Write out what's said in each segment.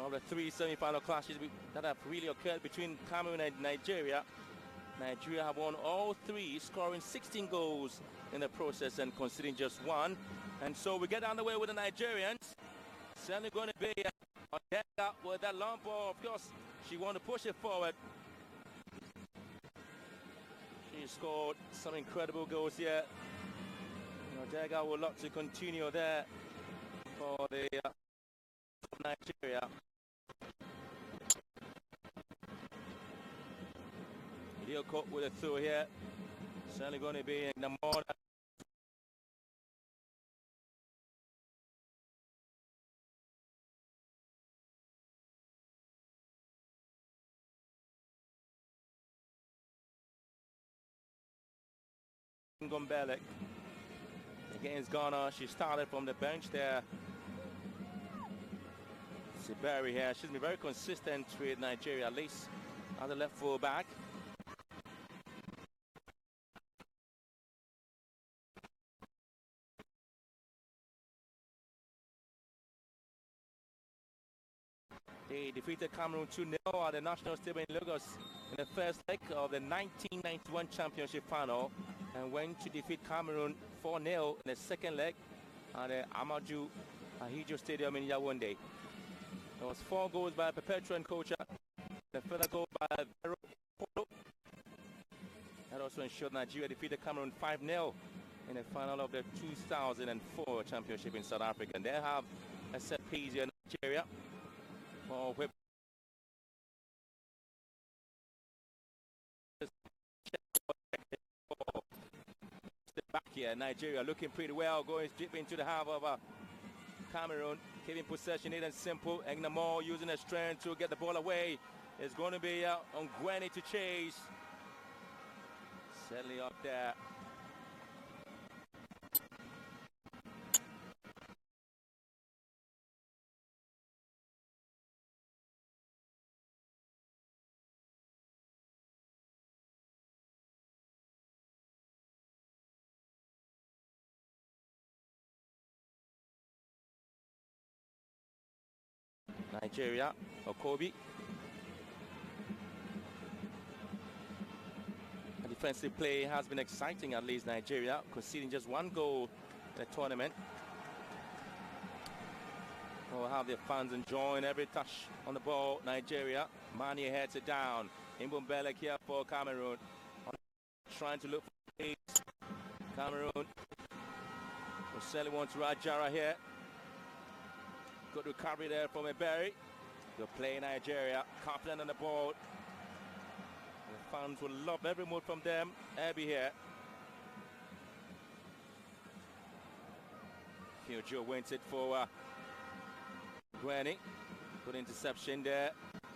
of the three semi-final clashes that have really occurred between Cameroon and Nigeria. Nigeria have won all three, scoring 16 goals in the process and conceding just one. And so we get underway with the Nigerians. Certainly going to be on deck with that long ball. Of course, she wanted to push it forward. She scored some incredible goals here. Odega will look to continue there for the Nigeria. Leocock with a throw here. Certainly going to be in the more. Gombelek against Ghana. She started from the bench there. Siberi here. She's been very consistent with Nigeria, at least as a left full back. They defeated Cameroon 2-0 at the National Stadium in Lagos in the first leg of the 1991 Championship final, and went to defeat Cameroon 4-0 in the second leg at the Amadou Ahidjo Stadium in Yaoundé. There was 4 goals by Perpetua and Kocha, the further goal by Vero Polo. That also ensured Nigeria defeated Cameroon 5-0 in the final of the 2004 Championship in South Africa. And they have a set piece here in Nigeria. For whip. Back here, Nigeria looking pretty well, going deep into the half of Cameroon, keeping possession neat and simple. Egnamore using her strength to get the ball away. It's going to be on Gwenny to chase. Certainly up there. Nigeria, Okobi. The defensive play has been exciting, at least Nigeria, conceding just 1 goal in the tournament. We'll have their fans enjoying every touch on the ball. Nigeria, Mani heads it down. Imbumbelek here for Cameroon. Trying to look for pace. Cameroon. Rosselli wants Rajara here. Good recovery there from Eberi. Good play in Nigeria. Confident on the ball. The fans will love every move from them. Abby here. Kyojo wins it for Gwenny. Good interception there.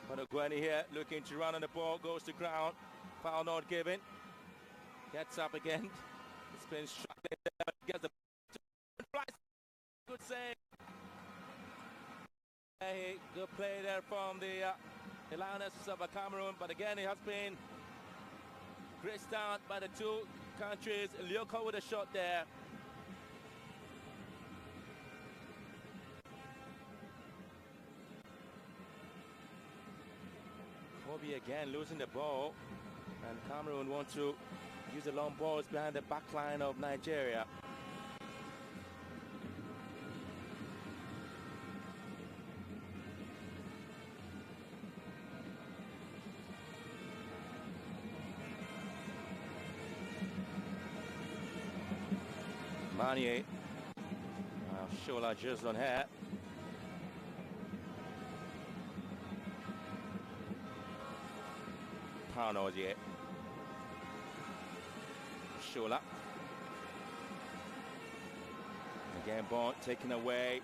But Gwenny here looking to run on the ball. Goes to ground. Foul not given. Gets up again. It's been struck there. Gets the good save. A good play there from the Lionesses of Cameroon, but again it has been graced out by the two countries. Lyoko with a shot there. Kobe again losing the ball, and Cameroon want to use the long balls behind the back line of Nigeria. Manier, Shola just on her. Parnosier. Shola. Again, Bond taken away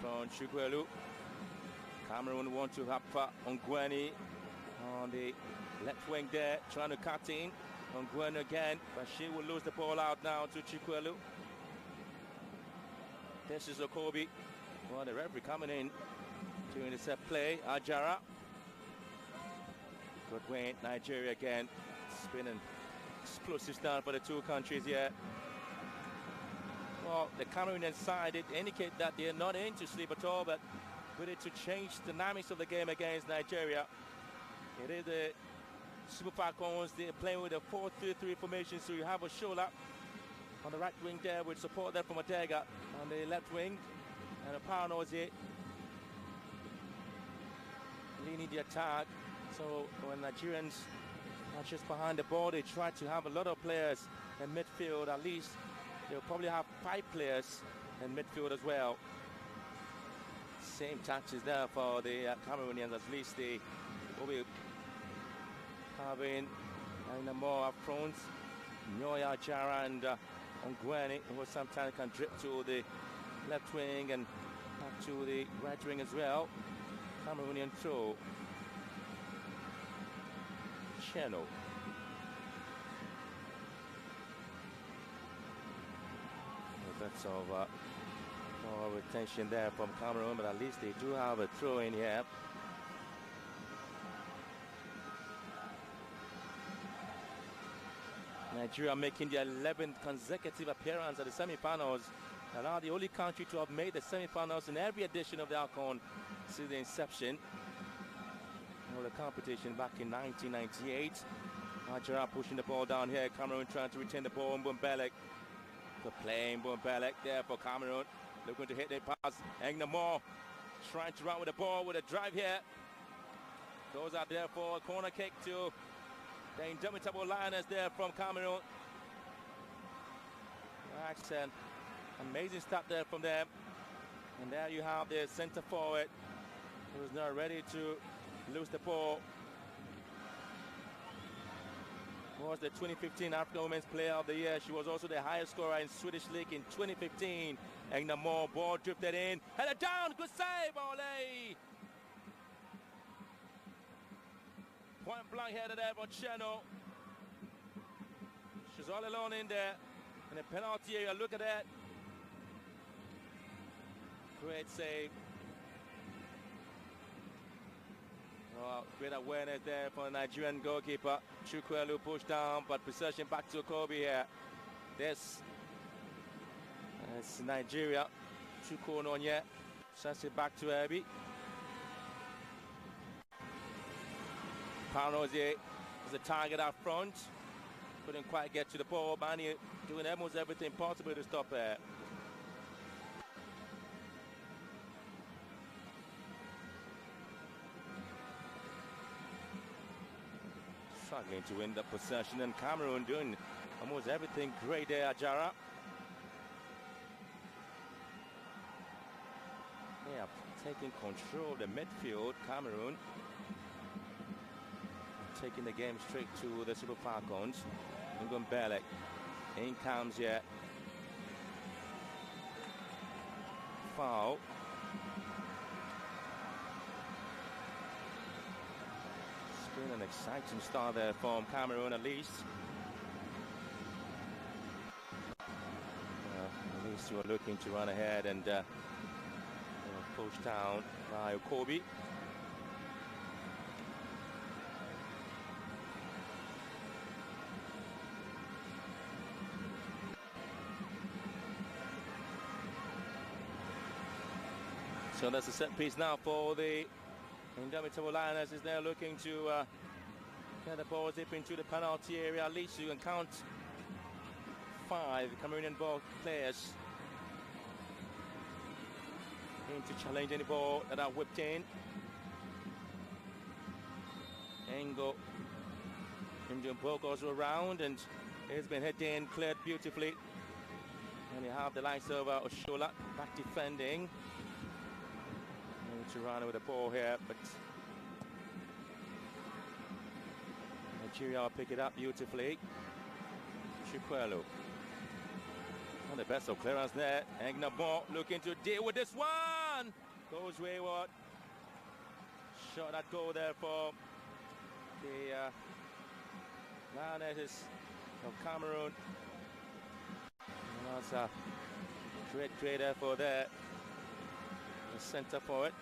from Chukwelu. Cameroon want to have Ongwani on the left wing there, trying to cut in. Ongwani again, but she will lose the ball out now to Chukwelu. This is Okobi. Well, the referee coming in to intercept play. Ajara. Good win. Nigeria again. Spinning explosive start for the two countries here. Well, the Cameroonian side, it indicate that they're not into sleep at all, but ready to change the dynamics of the game against Nigeria. It is the Super Falcons. They're playing with a 4-3-3 formation, so you have a Shola on the right wing there with support there from Ortega on the left wing, and a Paranozie leading the attack. So when Nigerians are just behind the ball, they try to have a lot of players in midfield. At least they'll probably have 5 players in midfield as well. Same tactics there for the Cameroonians. At least they will be having more up front. Nyoya, Jara, and Ongwene, who sometimes can drip to the left wing and back to the right wing as well. Cameroonian throw. Channel. A bit of more retention there from Cameroon, but at least they do have a throw in here. Nigeria making their 11th consecutive appearance at the semi-finals. They are now the only country to have made the semi-finals in every edition of the AWCON since the inception of the competition back in 1998. Nigeria pushing the ball down here. Cameroon trying to retain the ball. Mbumbelek. The playing Mbumbelek there for Cameroon. Looking to hit the pass. Engnamor trying to run with the ball with a drive here. Goes out there for a corner kick to the indomitable Lioness there from Cameroon. Accent. Amazing start there from them. And there you have the center forward who's now ready to lose the ball. Was the 2015 African Women's Player of the Year. She was also the highest scorer in Swedish League in 2015. Engnamor, ball drifted in. Headed down. Good save. Ole. Point blank headed there for Cheno. She's all alone in there. And the penalty area. Look at that. Great save. Oh, great awareness there for the Nigerian goalkeeper. Chukwuelu pushed down, but possession back to Kobe here. This is Nigeria. Chukwuononye sends it back to Ebi. Paranozie is the target up front. Couldn't quite get to the ball. Bani doing almost everything possible to stop it. Struggling to win the possession, and Cameroon doing almost everything great there, Ajara. They are taking control of the midfield, Cameroon. Taking the game straight to the Super Falcons. Mbumbelek. In comes yet. Foul. It's been an exciting start there from Cameroon at least. At least you are looking to run ahead and push down by Kobe. So that's a set piece now for the indomitable Lioness. Is now looking to get the ball zip into the penalty area. At least you can count 5 Cameroonian ball players in to challenge any ball that are whipped in. Engo Indian ball goes around and it's been hit in, cleared beautifully. And you have the likes of Oshola back defending. To run with the ball here, but Nigeria will pick it up beautifully. Chukwuelu. Not the best of clearance there. Engnamor looking to deal with this one. Goes wayward. Shot that goal there for the Lionesses of Cameroon. And that's a great effort there. The center forward.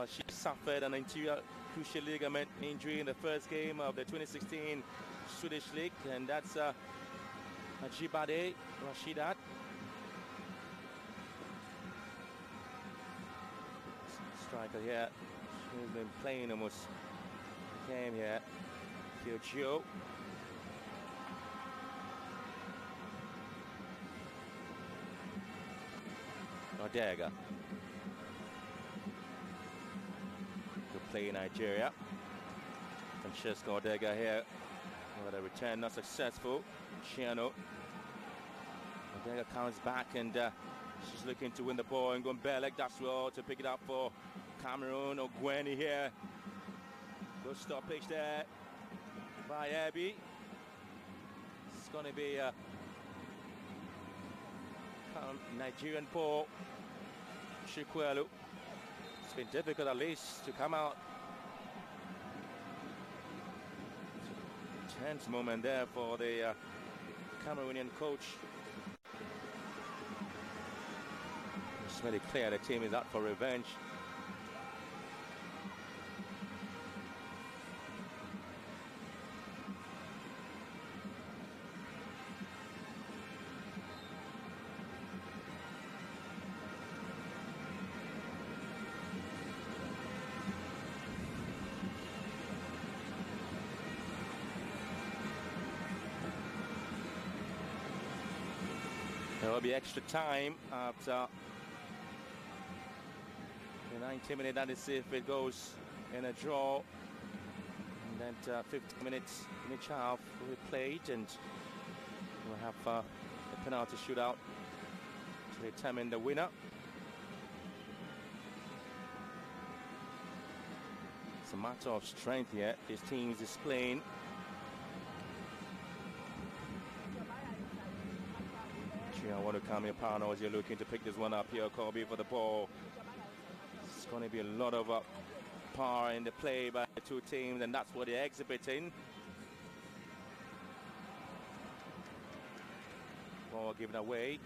She suffered an anterior cruciate ligament injury in the first game of the 2016 Swedish League, and that's Ajibade Rashidat. striker here. She's been playing almost the game here. Joe. Odega. Good play in Nigeria. Francesco Odega here. But a return not successful. Chiano. Odega comes back and she's looking to win the ball. And Gombelek, that's well to pick it up for Cameroon. Ogweni here. Good stoppage there by Abby. It's going to be a Nigerian ball. Chikwelu. It's been difficult at least to come out. Tense moment there for the Cameroonian coach. It's very clear the team is out for revenge. There will be extra time after the 90 minutes. That is if it goes in a draw. And then 50 minutes in each half will be played, and we'll have a penalty shootout to determine the winner. It's a matter of strength here. This team is displaying. I want to come in, Pano, as you're looking to pick this one up here. Kobe for the ball. It's going to be a lot of power in the play by the two teams, and that's what they're exhibiting. Ball given away.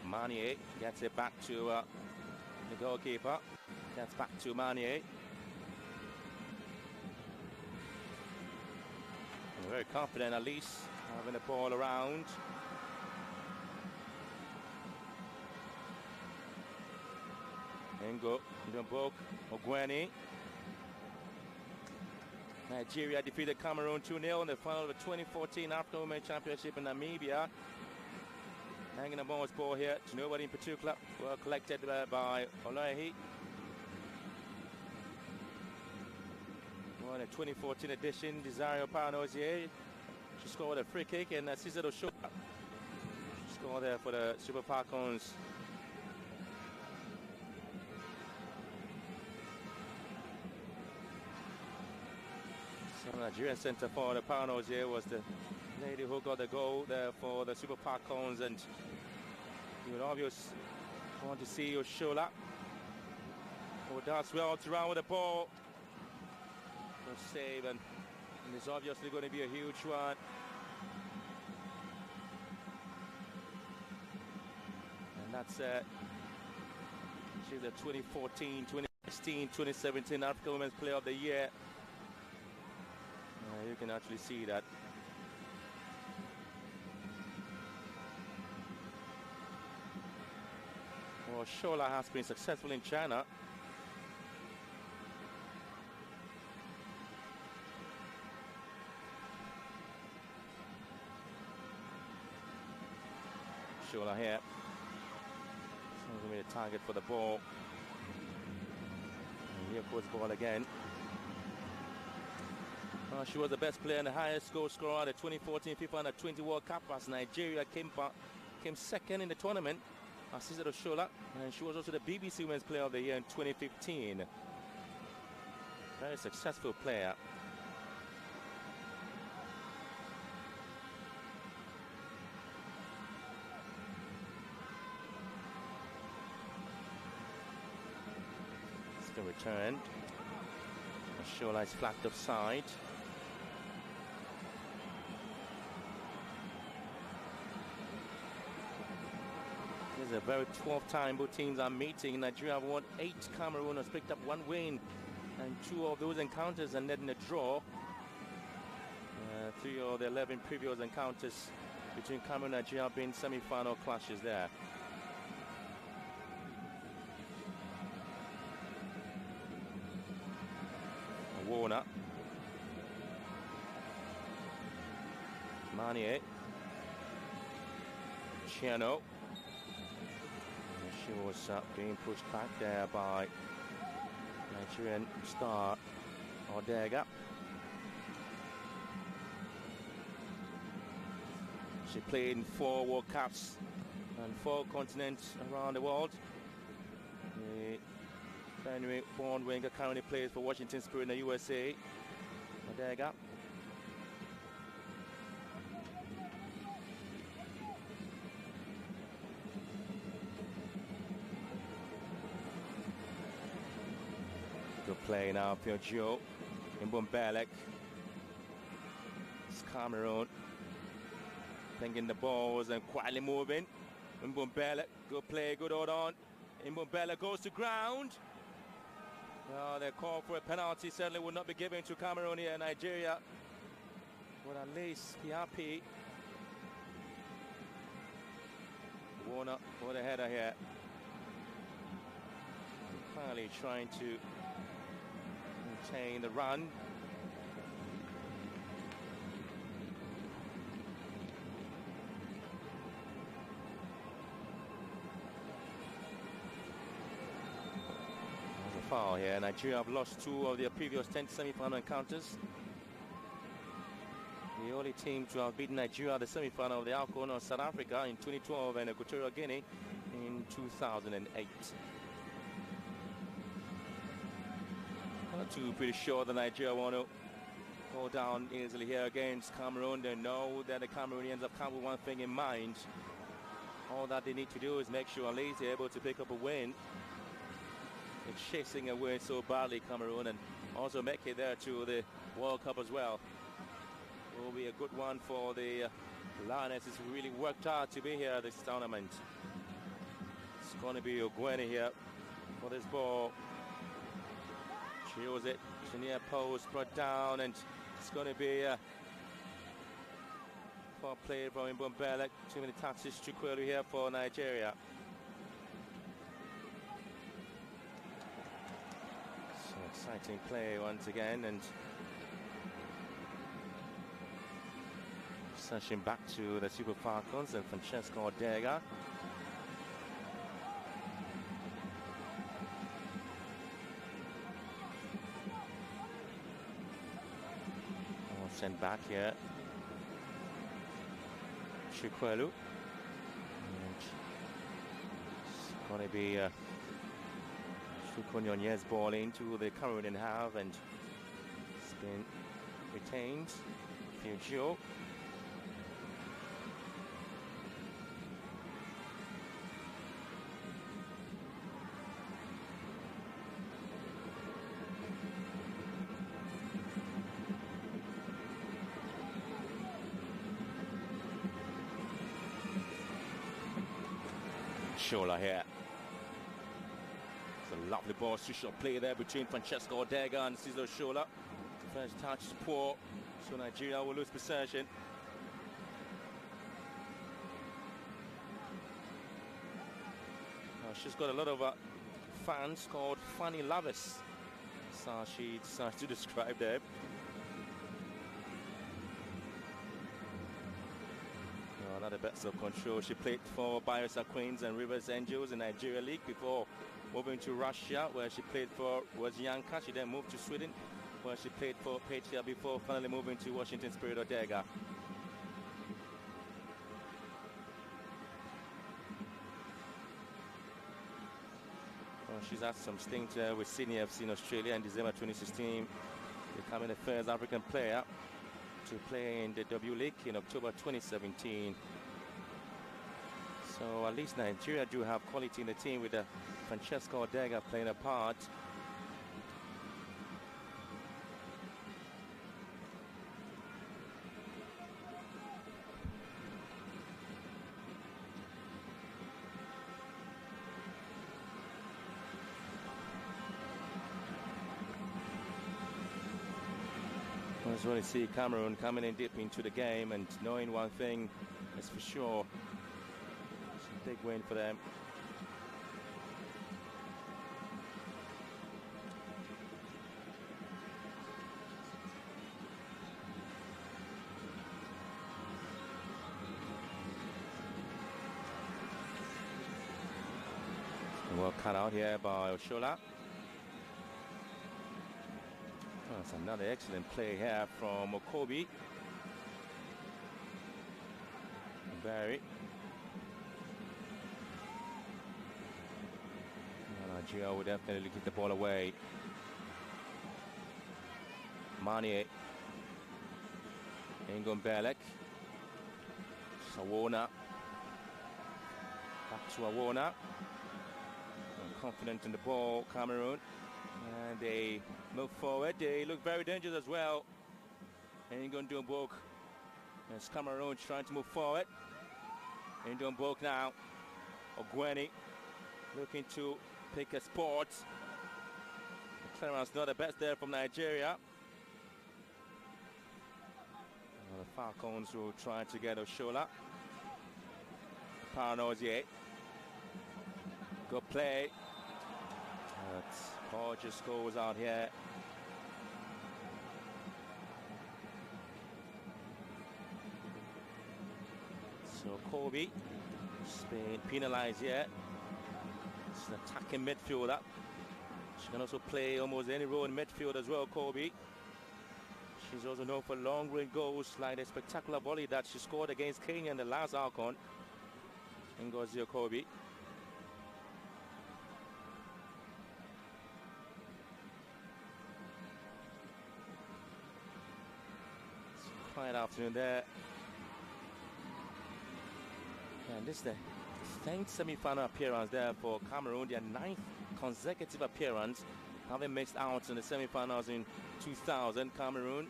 Manier gets it back to the goalkeeper. Gets back to Manier. Very confident, at least, having the ball around. Engo, Ndambok, Ogweni. Nigeria defeated Cameroon 2-0 in the final of the 2014 African Women's Championship in Namibia. Hanging the ball here to nobody in particular. Well collected by Olahi. In the 2014 edition, Desire Panozier. She scored a free kick, and Cicero Shola scored there for the Super Falcons. So Nigerian centre for the Panozier was the lady who got the goal there for the Super Falcons, and you would obviously want to see Oshola, who does well to run with the ball. Save, and it's obviously going to be a huge one. And that's she's the 2014, 2016, 2017 African Women's Player of the Year. You can actually see that. Well, Shola has been successful in China. Shola here. So going to be the target for the ball. And here goes the ball again. She was the best player and the highest goal scorer at the 2014 FIFA Under-20 World Cup as Nigeria came second in the tournament. Assisted Oshola, and she was also the BBC Women's Player of the Year in 2015. Very successful player. It's the return. Oshola is flagged offside. This is a very 12th time both teams are meeting. Nigeria have won 8. Cameroon has picked up 1 win, and 2 of those encounters ended in a draw. 3 of the 11 previous encounters between Cameroon and Nigeria have been semi-final clashes there. Warner. Manier. Chiano. She was being pushed back there by Nigerian star Odega. She played in 4 World Cups and 4 continents around the world. The Benue-born winger currently plays for Washington Spirit in the USA. Odega. Good play now, Piojo. Mbumbelek. It's Cameroon. Thinking the balls and quietly moving. Mbumbelek, good play, good hold on. Mbumbelek goes to ground. Well, they call for a penalty. Certainly would not be given to Cameroon here in Nigeria. But at least Piapi. Warner for the header here. Finally trying to maintain the run. Foul here. Nigeria have lost 2 of their previous 10 semi-final encounters. The only team to have beaten Nigeria at the semi-final of the AWCON was South Africa in 2012 and Equatorial Guinea in 2008. Not too pretty sure that Nigeria want to go down easily here against Cameroon. They know that the Cameroonians have come with one thing in mind. All that they need to do is make sure at least they're able to pick up a win. They're chasing away so badly, Cameroon, and also make it there to the World Cup as well. It will be a good one for the Lionesses who really worked hard to be here at this tournament. It's going to be Ogwene here for this ball. Shows it to near post, brought down, and it's going to be for play from Mbumbelek. Too many touches to Chukwelu here for Nigeria. Exciting play once again, and searching back to the Super Falcons and Francesco Odega. Sent back here. Chukwelu. It's going to be Chukwunyonye's ball into the Cameroonian half, and it's been retained. Piojo. Shola here. It's a lovely ball, two-shot play there between Francesco Odega and Cesar Shola. First touch is poor, so Nigeria will lose possession. She's got a lot of fans called Fanny Lavis. So she decides to describe them. Another best of control. She played for Bayelsa Queens and Rivers Angels in Nigeria League before moving to Russia, where she played for Woznianka. She then moved to Sweden, where she played for Patriot before finally moving to Washington Spirit Odega. She's had some stint with Sydney FC in Australia in December 2016, becoming the first African player to play in the W League in October 2017. So at least Nigeria do have quality in the team, with Francesco Odega playing a part. I just want to see Cameroon coming in deep into the game and knowing one thing is for sure. It's a big win for them. Well cut out here by Oshola. That's another excellent play here from Okobi. Barry. Nigeria will definitely get the ball away. Manie. Ingon Belek. Sawona. Back to Awona. Confident in the ball, Cameroon. And they move forward. They look very dangerous as well. Ingon Dumbok. As Cameroon trying to move forward. Ingon Dumbok now. Ogweni looking to pick a spot. The clearance not the best there from Nigeria. Well, the Falcons will try to get Oshola. Paranozie. Good play. Gorgeous goals out here. So Kobe, Spain penalized here. She's an attacking midfielder. She can also play almost any role in midfield as well, Kobe. She's also known for long-range goals like the spectacular volley that she scored against Kenya in the last AWCON. Ngozi Kobe. Quiet afternoon there. And this is the 10th semi-final appearance there for Cameroon, their 9th consecutive appearance, having missed out in the semi-finals in 2000. Cameroon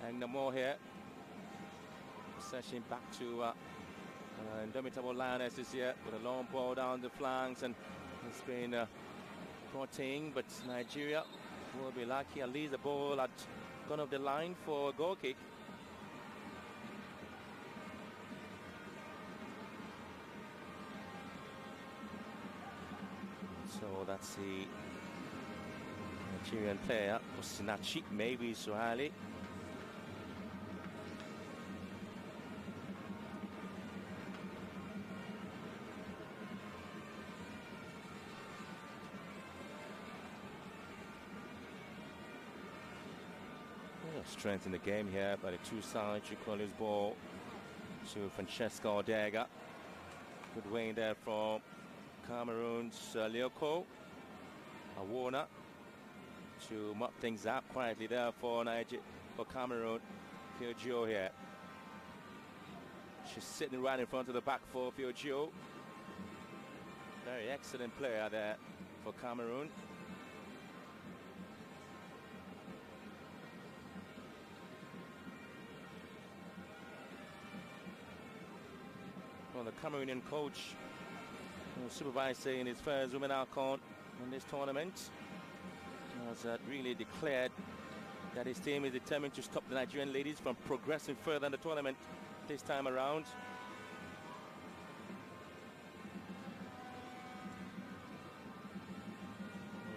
and the more here, possession back to indomitable Lionesses here with a long ball down the flanks, and it's been brought in, but Nigeria will be lucky. At least the ball had gone off the line for a goal kick. So that's the Nigerian player, Osinachi, maybe Suhali. Strength in the game here by the two sides. You call his ball to Francesco Ordega. Good wing there from Cameroon's Lioko. Awona to mop things up quietly there for Cameroon. Fiogio here. She's sitting right in front of the back for Fiogio. Very excellent player there for Cameroon. Well, the Cameroonian coach supervised in his first Women AWCON in this tournament has really declared that his team is determined to stop the Nigerian ladies from progressing further in the tournament this time around.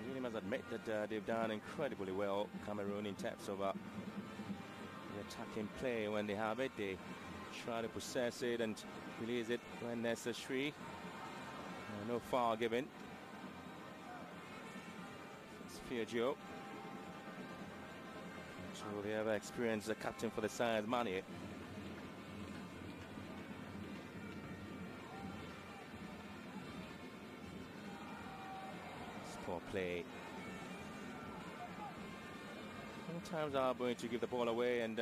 He really must admit that they've done incredibly well, Cameroon, in terms of the attacking play. When they have it, they try to possess it and release it when necessary. No foul given. It's Fiogio. So they have experienced the captain for the side, Manie. Poor play. Sometimes are going to give the ball away, and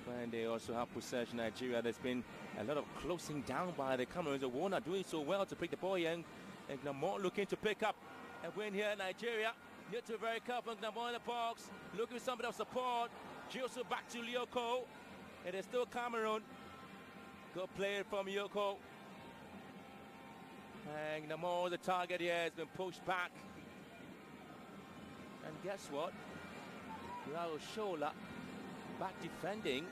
when they also have possession, Nigeria, there's been a lot of closing down by the Cameroons. Warner doing so well to pick the ball in. And Gnamo looking to pick up and win here. Nigeria need to be very careful. Gnamo in the box, looking for some bit of support. Giosu back to Lioko. It is still Cameroon. Good play from Lioko. And Gnamo, the target here, has been pushed back. And guess what? Oshola back defending.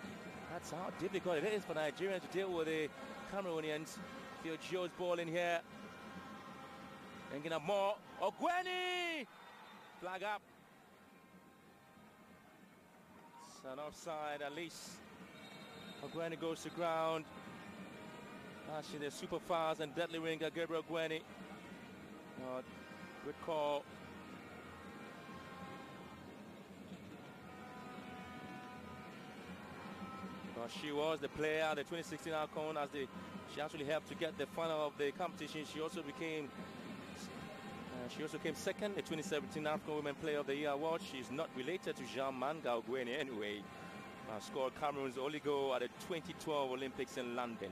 That's how difficult it is for Nigerians to deal with the Cameroonians. Fiogio's ball in here. And get more. Ogweni! Flag up. It's an offside at least. Ogweni goes to ground. Actually, the super fast and deadly winger Gabriel Ogweni Good call. She was the player at the 2016 AWCON she actually helped to get the final of the competition. She also came second the 2017 AFCON Women Player of the Year award. She's not related to Jean Manga Ogwene anyway. Scored Cameroon's only goal at the 2012 Olympics in London.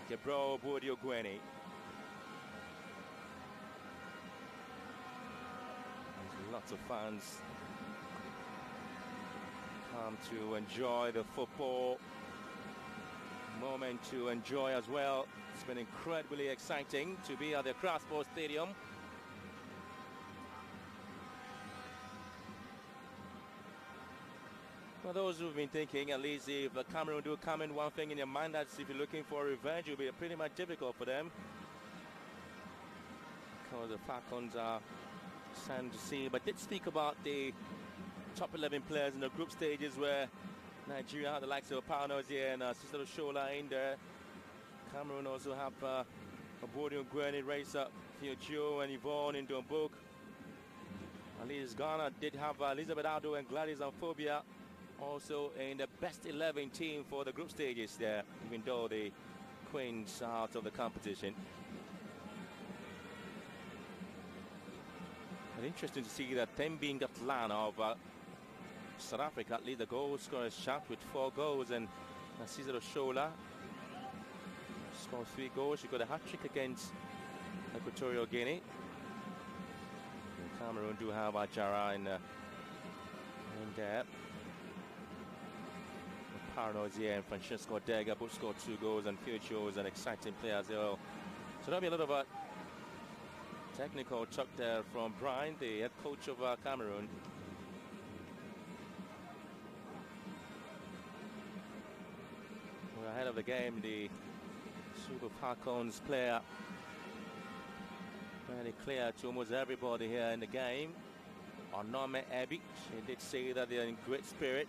Gabriel Bodi Ogwene. Lots of fans come to enjoy the football moment to enjoy as well. It's been incredibly exciting to be at the Accra Sports Stadium. For those who've been thinking, at least if the Cameroon do come in, one thing in your mind, that's if you're looking for revenge, it will be pretty much difficult for them, because the Falcons are sad to see. But did speak about the top 11 players in the group stages, where Nigeria had the likes of Paunos here and Sister Shola in there. Cameroon also have Bodi Ogwene, Racer, Fiocho and Yvonne in Dombok. At least Ghana did have Elizabeth Ado and Gladys Amphobia also in the best 11 team for the group stages there, even though the Queens are out of the competition. And interesting to see that Tembing Gatlan of South Africa lead the goal scorers chart with 4 goals, and Cesar Oshola scored 3 goals. She got a hat-trick against Equatorial Guinea. And Cameroon do have Ajara in there. Paranoia and Francesco Dega both scored 2 goals, and Fiocho is an exciting player as well. So there'll be a lot of technical talk there from Brian, the head coach of Cameroon. We're ahead of the game. The Super Falcons player fairly clear to almost everybody here in the game. Onome Ebi, she did say that they're in great spirit.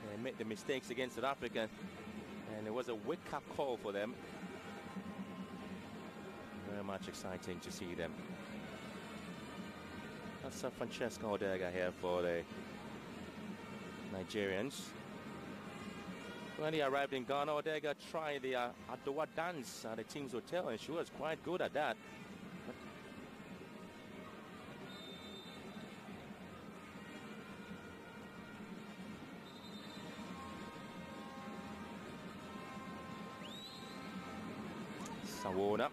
They made the mistakes against South Africa, and it was a wake-up call for them. Very much exciting to see them. That's Francesco Odega here for the Nigerians. When he arrived in Ghana, Odega tried the Adowa dance at the team's hotel, and she was quite good at that. Sawona.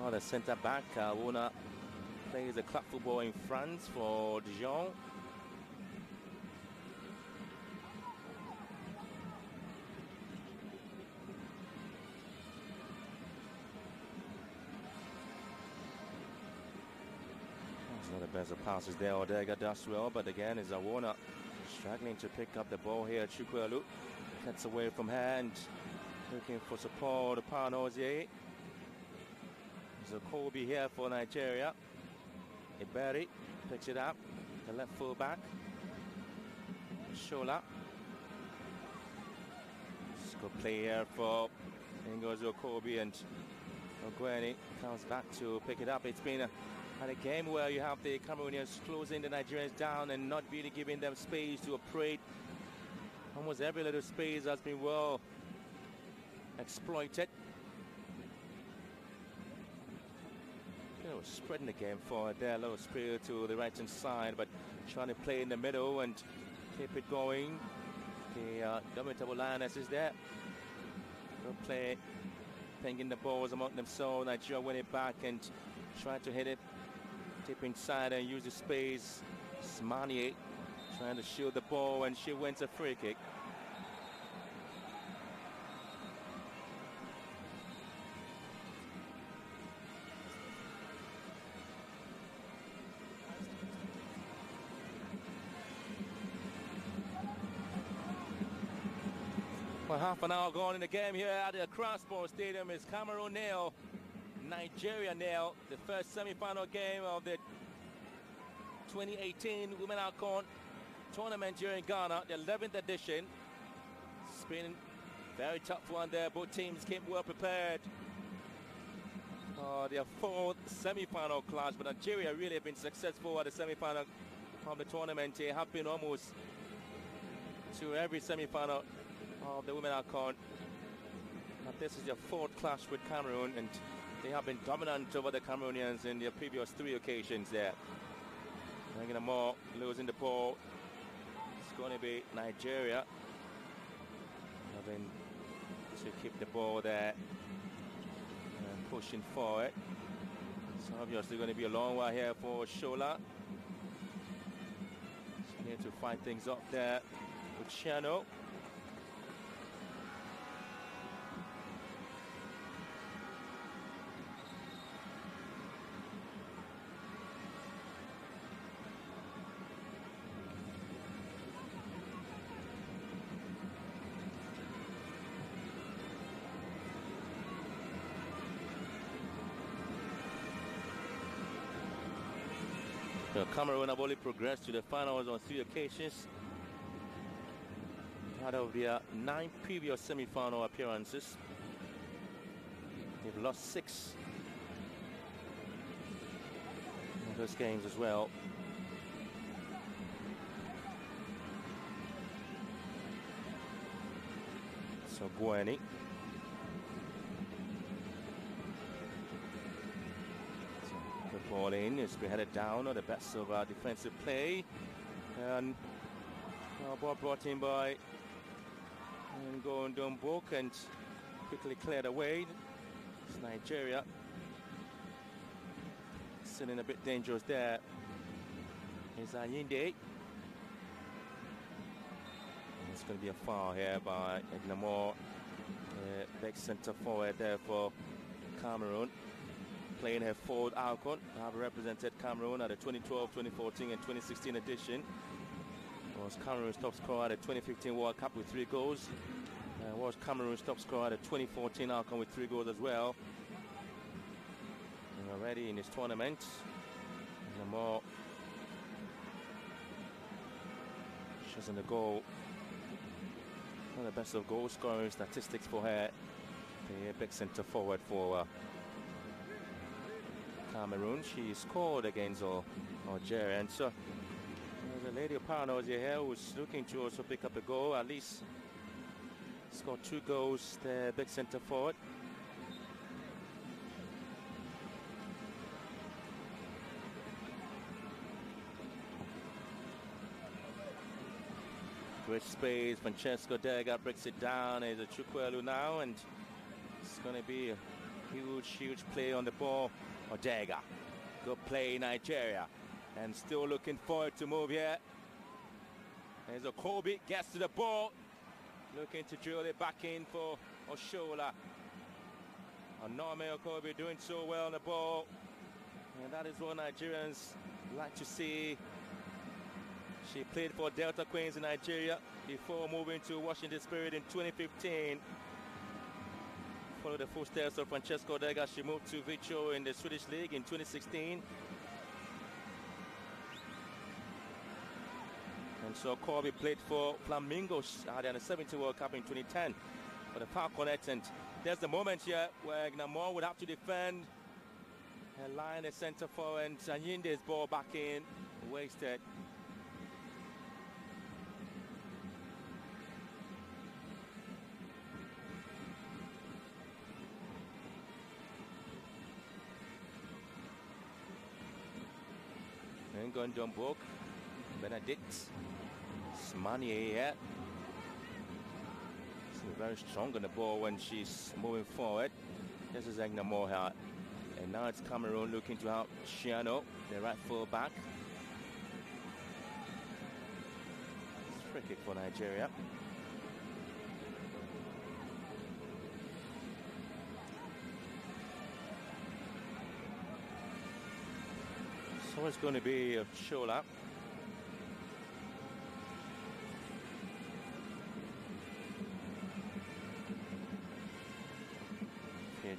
Oh, the centre back, Wona, plays the club football in France for Dijon. It's not the best of passes there. Odega does well, but again, is Awona struggling to pick up the ball here. Chukwuelu gets away from hand, looking for support. Paranozie. There's a Kobe here for Nigeria. Iberi picks it up. The left full back. Shola. It's a good play here for Ngozi Okobi, and Ogwene comes back to pick it up. It's been a game where you have the Cameroonians closing the Nigerians down and not really giving them space to operate. Almost every little space has been well exploited. Spreading the game forward there, a little spirit to the right hand side, but trying to play in the middle and keep it going. The Domitable Lionesses there. Good play, pinging the balls among themselves. Nigeria win it back and try to hit it deep inside and use the space. Smanie trying to shield the ball, and she wins a free kick. Well, half an hour gone in the game here at the Accra Sports Stadium. Is Cameroon 0, Nigeria 0. The first semi-final game of the 2018 Women AWCON tournament here in Ghana, the 11th edition. It's been Very tough one there. Both teams came well prepared. Their fourth semi-final clash, but Nigeria really have been successful at the semi-final of the tournament. They have been almost to every semi-final of the Women AWCON. But this is their fourth clash with Cameroon, and they have been dominant over the Cameroonians in their previous 3 occasions there. Bringing them more, losing the ball. It's going to be Nigeria having to keep the ball there and pushing forward. It's obviously going to be a long while here for Shola. She needs to find things up there with Chano. Cameroon have only progressed to the finals on 3 occasions. Out of their 9 previous semi-final appearances, they've lost 6 in those games as well. So Gueni. Ball in is headed down on the best of our defensive play, and ball brought in by Ngondon Book and quickly cleared away. It's Nigeria sitting a bit dangerous there. It's Ayinde. It's going to be a foul here by Ignamor, back centre forward there for Cameroon. Playing her fourth AWCON, have represented Cameroon at the 2012, 2014 and 2016 edition. Was Cameroon's top scorer at the 2015 World Cup with 3 goals. Was Cameroon's top scorer at the 2014 AWCON with 3 goals as well. And already in this tournament, more she's in the goal. One of the best of goal scoring statistics for her. The big centre forward for Cameroon. She scored against Algeria, and so there's a lady of Paranoia here who's looking to also pick up a goal, at least scored 2 goals, the big centre forward. Great space, Francesco Dega breaks it down. There's a Chukwuelu now, and it's going to be a huge play on the ball. Odega, good play Nigeria, and still looking forward to move here. There's a Kobe, gets to the ball, looking to drill it back in for Oshola. Onome Okobe doing so well on the ball, and that is what Nigerians like to see. She played for Delta Queens in Nigeria before moving to Washington Spirit in 2015. Followed the footsteps of Francesco Dega. She moved to Vicho in the Swedish League in 2016. And so Corby played for Flamingos at the Under-17 World Cup in 2010 for the Falconets. And there's the moment here where Gnamor would have to defend and line the centre forward, and Ayinde's ball back in, wasted. Ngondon Book, Benedict, Smanie here. She's very strong on the ball when she's moving forward. This is Gnamor here. And now it's Cameroon looking to help Chiano, the right full back. It's free kick for Nigeria. So it's going to be a Shola.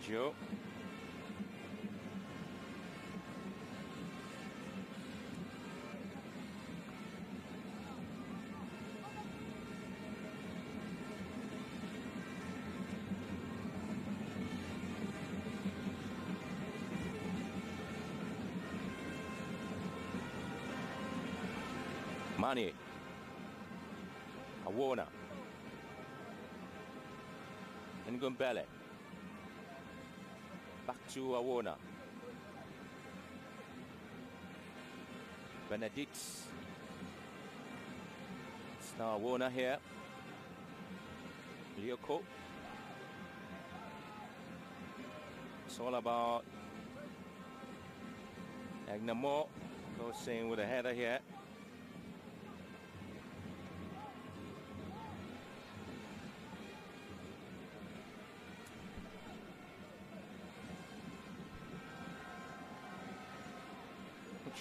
Joe. Mane. Awona. Ngumbele. Back to Awona. Benedict. It's now Awona here. Lioko. It's all about Agnamo. Goes in with a header here.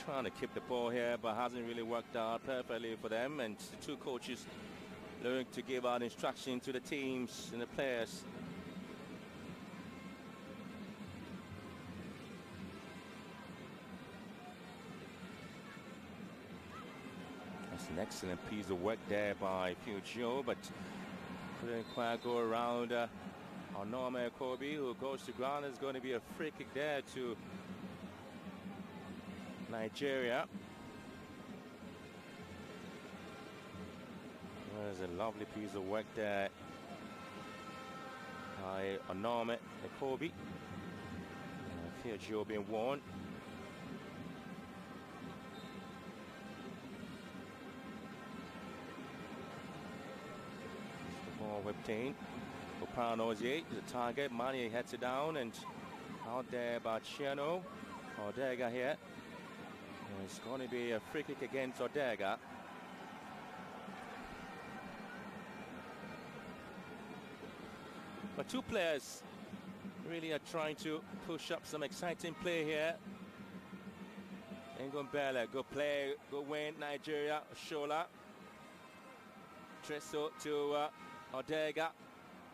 Trying to keep the ball here, but hasn't really worked out perfectly for them. And the two coaches learning to give out instruction to the teams and the players. That's an excellent piece of work there by Fujo, but couldn't quite go around Norma Kobe, who goes to ground. There's going to be a free kick there to Nigeria. There's a lovely piece of work there by Onome Ekobi. Fujo being warned. The ball whipped in. Opanozie, the target. Mane heads it down, and out there by Chiano. Odega here. It's going to be a free kick against Odega. But two players really are trying to push up some exciting play here. Ngumbele, go play, go win, Nigeria, Shola. Treso to Odega.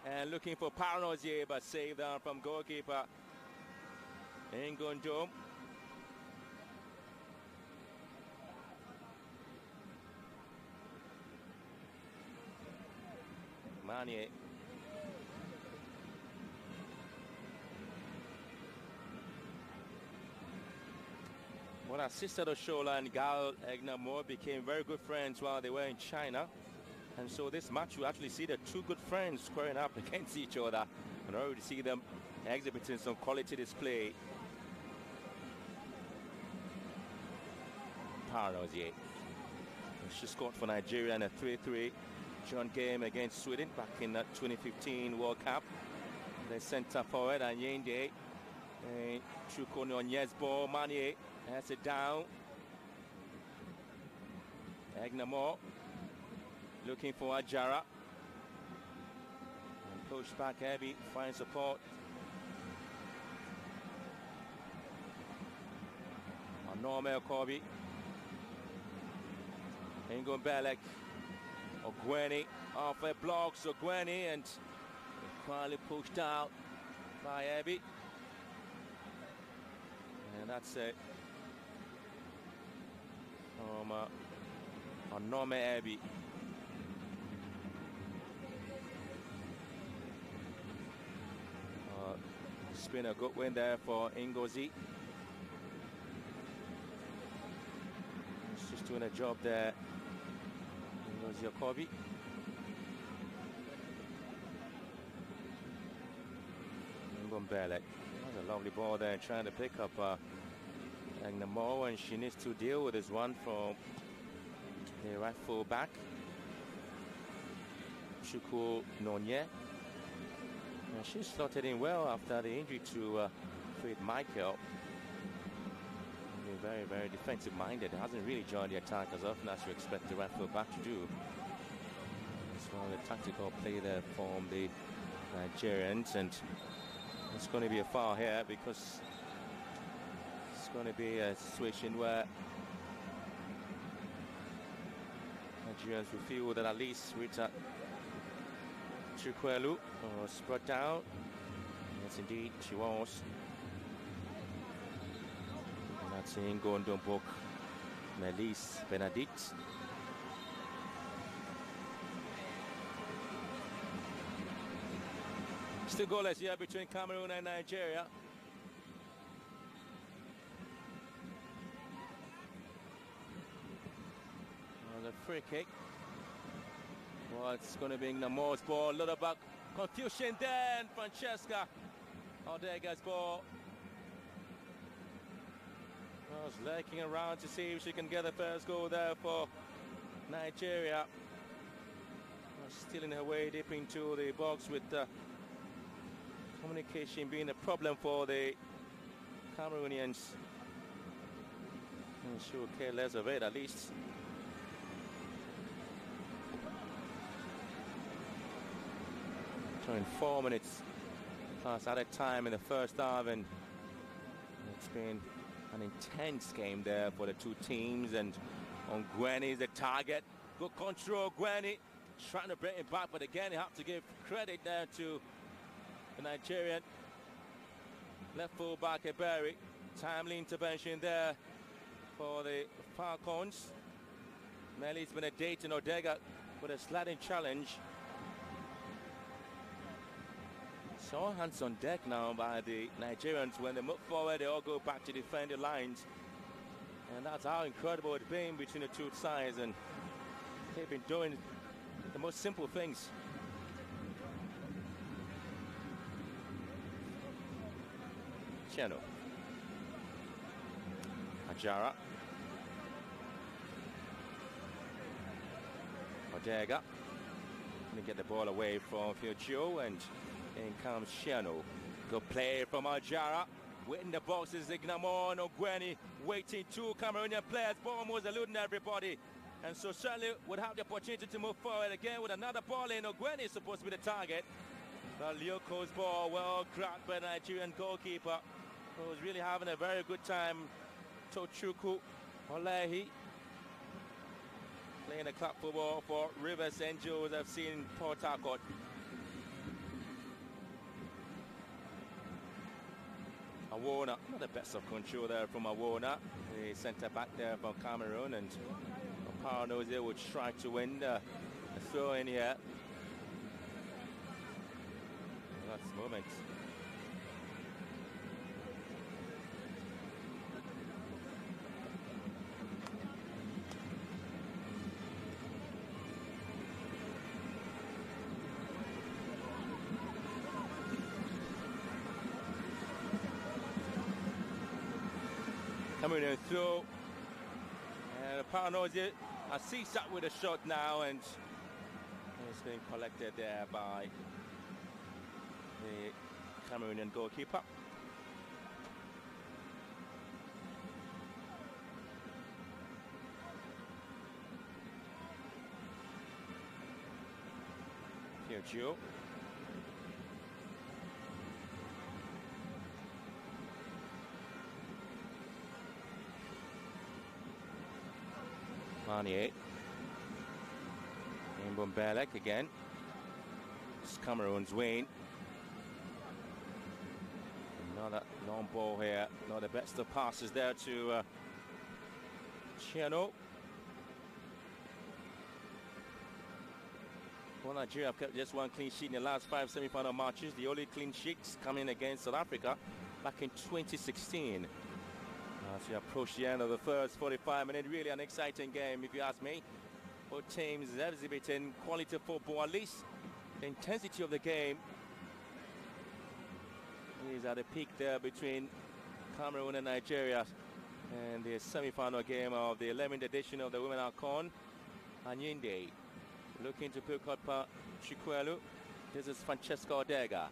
And looking for Paranozie, but saved down from goalkeeper Ngondom. Mane. Well, our sister Oshola and Gal Egnamore became very good friends while they were in China. And so this match, you actually see the two good friends squaring up against each other. And already see them exhibiting some quality display. Paranozie. She scored for Nigeria in a 3-3 joint game against Sweden back in the 2015 World Cup. The centre forward, Anyende. Chuko Nunez ball. Mane has it down. Egnamore looking for Ajara. And push back heavy, finds support. Normal Kobe. Ngumbele. Ogweni off a blocks Ogweni, and quietly pushed out by Abby. And that's it. Onome Abby. It's been a good win there for Ngozi. He's just doing a job there. Ngozi Okobi. Ngumbele. That's a lovely ball there, trying to pick up Agnamo, and she needs to deal with this one from the right full back. Chuku Nonye. And she slotted in well after the injury to Fred Michael. Very, very defensive minded. Hasn't really joined the attack as often as you expect the right full back to do. It's one of the tactical play there from the Nigerians, and it's going to be a foul here because it's going to be a situation where Nigerians will feel that at least Rita Chukwelu was brought down. Yes, indeed, she was. That's Ngondom Book, Melise Benedict. Still goalless here between Cameroon and Nigeria. The free kick. Well, it's going to be Namo's ball. A little bit confusion there. And Francesca Odega's ball. I was lurking around to see if she can get the first goal there for Nigeria. Stealing her way deep into the box with communication being a problem for the Cameroonians. And she'll care less of it, at least. Showing 4 minutes plus added time in the first half, and it's been an intense game there for the two teams. And on Gwenny's the target. Good control, Gwenny trying to bring it back, but again you have to give credit there to the Nigerian left full back Eberi. Timely intervention there for the Falcons. Melly's been a date in Odega with a sliding challenge. So all hands on deck now by the Nigerians. When they move forward, they all go back to defend the lines. And that's how incredible it's been between the two sides. And they've been doing the most simple things. Cheno. Ajara. Odega. Going to get the ball away from Fiocho, and in comes Cheno. Good play from Ajara. Waiting the box is Ignamon Ogweni. Waiting two Cameroonian players. Ball was eluding everybody. And so certainly would have the opportunity to move forward again with another ball in. Ogweni is supposed to be the target. But Lyoko's ball well grabbed by the Nigerian goalkeeper, who was really having a very good time. Tochukwu Olehi playing the club football for Rivers Angels FC in Port Harcourt. Awona, not the best of control there from Awona, the centre back there from Cameroon, and Paranoze would try to win the throw in here. That's the moment. Coming in through, and Paranoze a CSAT with a shot now, and it's being collected there by the Cameroonian goalkeeper. Fiocho. Manier. Mbombelek again. It's Cameroon's win. Another long ball here. Not the best of passes there to Cheno. Well, Nigeria have kept just one clean sheet in the last 5 semi-final matches. The only clean sheets coming against South Africa back in 2016. As we approach the end of the first 45 minutes, really an exciting game if you ask me. Both teams exhibiting quality football, at least the intensity of the game is at a peak there between Cameroon and Nigeria. And the semi-final game of the 11th edition of the Women AWCON. Anyinde looking to pick up Chikwelu. This is Francesca Odega.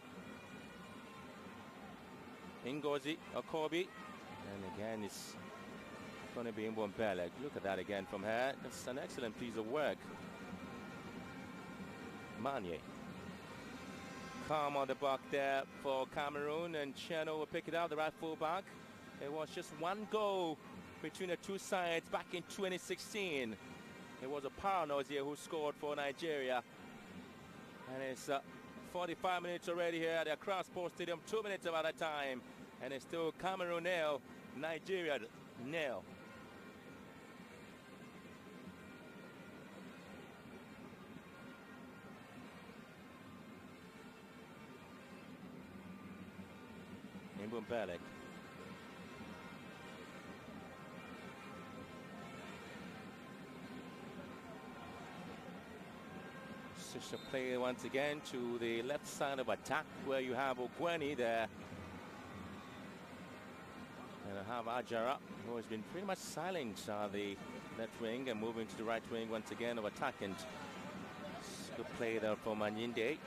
Ngozi Okobi. And again, it's going to be Mbombelek. Look at that again from her. That's an excellent piece of work. Manye. Calm on the back there for Cameroon, and Cheno will pick it out, the right full back. It was just one goal between the two sides back in 2016. It was a Paranoze who scored for Nigeria. And it's 45 minutes already here at the Accra Sports Stadium, 2 minutes of other time. And it's still Cameroon nil, Nigeria nil. Mbombelek. Switch the play once again to the left side of attack where you have Ogweni there. And I have Ajara, who has been pretty much silent on the left wing and moving to the right wing once again of attack. And good play there for Manyinde.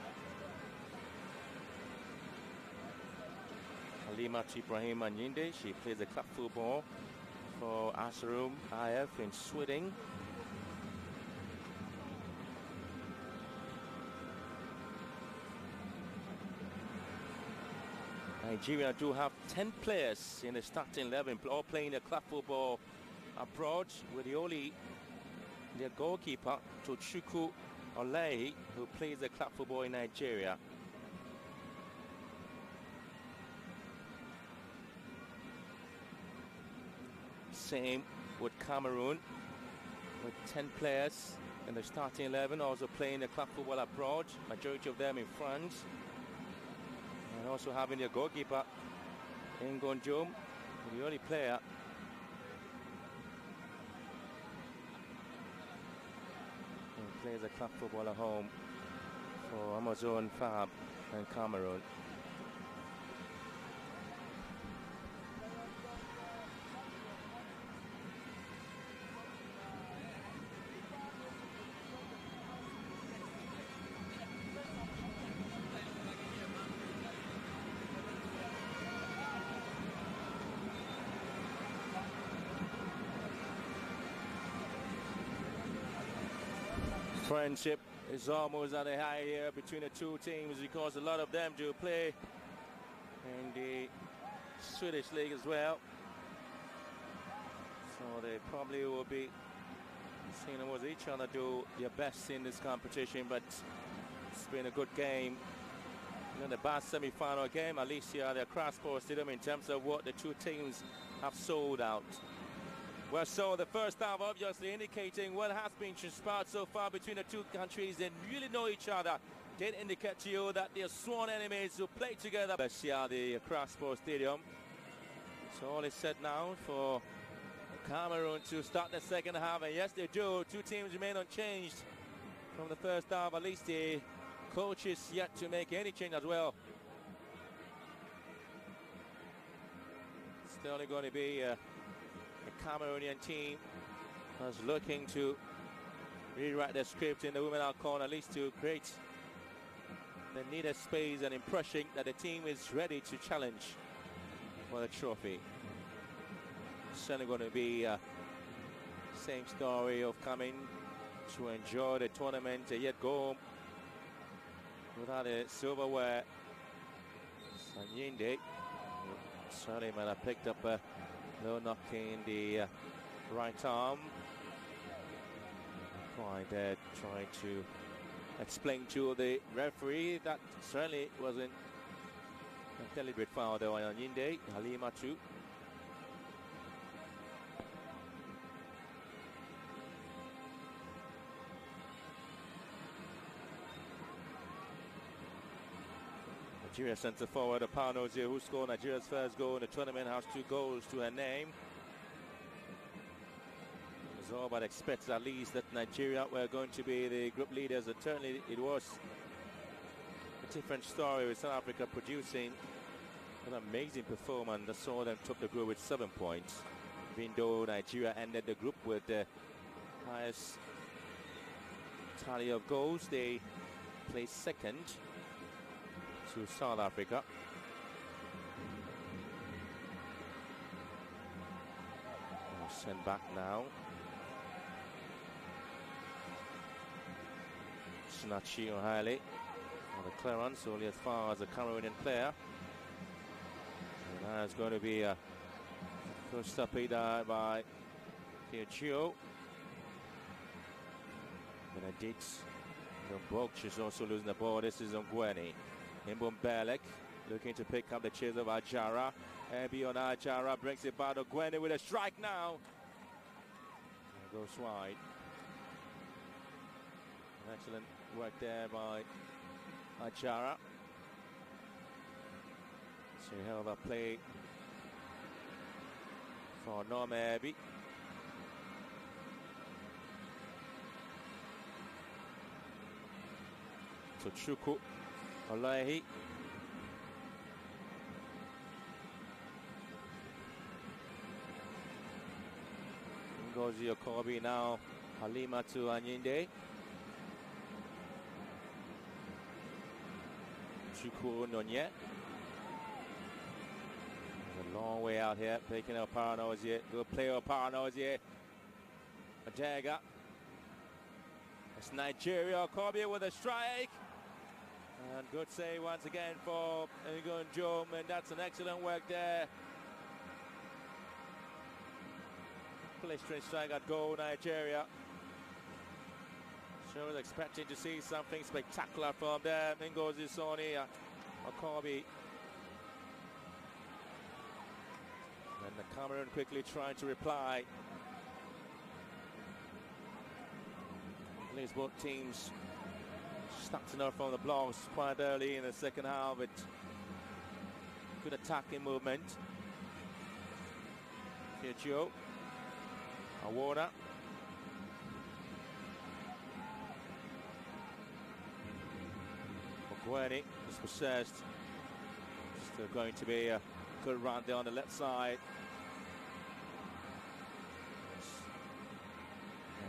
Halima Ibrahim Manyinde, she plays the club football for Asarum IF in Sweden. Nigeria do have 10 players in the starting 11, all playing their club football abroad, with their goalkeeper, Tochukwu Olehi, who plays the club football in Nigeria. Same with Cameroon, with 10 players in the starting 11, also playing the club football abroad, majority of them in France. And also having their goalkeeper, Ngonjom, the only player who plays a club football at home for Amazon Fab and Cameroon. Friendship is almost at a high here between the two teams, because a lot of them do play in the Swedish league as well. So they probably will be seeing almost each other do their best in this competition, but it's been a good game. In the Bath semi-final game, at least here they're cross-posted them in terms of what the two teams have sold out. Well, so the first half obviously indicating what has been transpired so far between the two countries. They really know each other. Did indicate to you that they're sworn enemies who play together. Let's see how the Crossport Stadium. So all is set now for Cameroon to start the second half. And yes, they do. Two teams remain unchanged from the first half. At least the coach is yet to make any change as well. It's only going to be the Cameroonian team was looking to rewrite the script in the women AWCON, at least to create the needed space and impression that the team is ready to challenge for the trophy. It's certainly going to be same story of coming to enjoy the tournament, yet go home without a silverware. Sanyinde certainly might have picked up a low knock in the right arm. Quite trying to explain to the referee that certainly wasn't a deliberate foul though on Yinde. Halima too. Nigeria centre forward Apano Zio, who scored Nigeria's first goal in the tournament, has 2 goals to her name. It's all but expected at least that Nigeria were going to be the group leaders, and certainly it was a different story with South Africa producing an amazing performance that saw them top the group with 7 points. Even though Nigeria ended the group with the highest tally of goals, they placed second to South Africa. Sent back now. Snachi O'Hiley on the clearance, only as far as the Cameroonian player. And now it's going to be a first up by Teochio. Benedict Boch is also losing the ball. This is Ongweni. Mbumbelek looking to pick up the chase of Ajara. Ebi on Ajara brings it back to Ongweni with a strike now. And goes wide. Excellent work there by Ajara. So hell of a play for Norm Ebi. to Chuku Olehi. Ngozi Okobi now. Halima to Anyinde. Chuku Nonye. A long way out here, picking up Paranozie. Good play of Paranozie. Adega. It's Nigeria. Okobi with a strike. And good save once again for Ngun Jom, and that's an excellent work there. Blistering strike at goal, Nigeria. Sure was expecting to see something spectacular from there. Ngozi Soni, Okobi. And the Cameroon quickly trying to reply. At least both teams starting off from the blocks quite early in the second half with good attacking movement. Kirchio. Awona. Ogweni is possessed. Still going to be a good run there on the left side.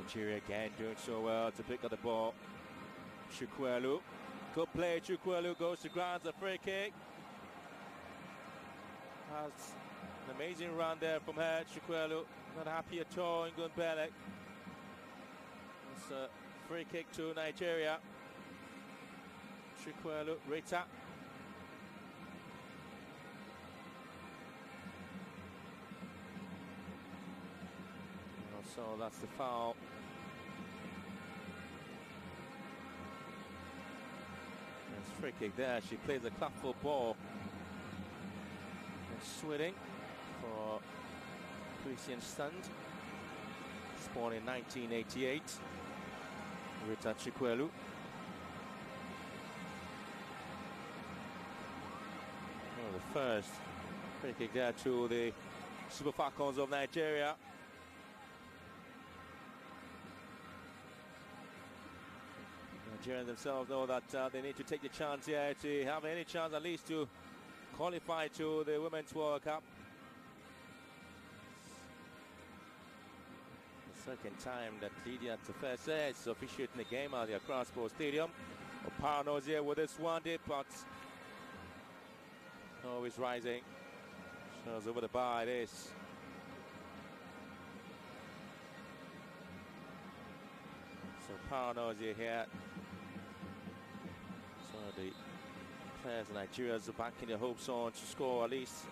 Nigeria again doing so well to pick up the ball. Chukwuelu. Good play. Chukwuelu goes to ground. A free kick. Has an amazing run there from her. Chukwuelu not happy at all in Gunbelek. It's a free kick to Nigeria. Chukwuelu, Rita. So that's the foul. There's free kick there. She plays a clubfoot ball. And Switting for Christian Stund. Spawn in 1988. Rita Chukwuelu. Oh, the first free kick there to the Super Falcons of Nigeria. Nigerians themselves know that they need to take the chance here to have any chance at least to qualify to the Women's World Cup. The second time that Lydia Tefese is officiating the game at the Accra Sports Stadium. Parano's here with this one dip, but always rising. Shows over the bar it is. So Parano's here. So the players of Nigeria are backing their hopes on to score at least.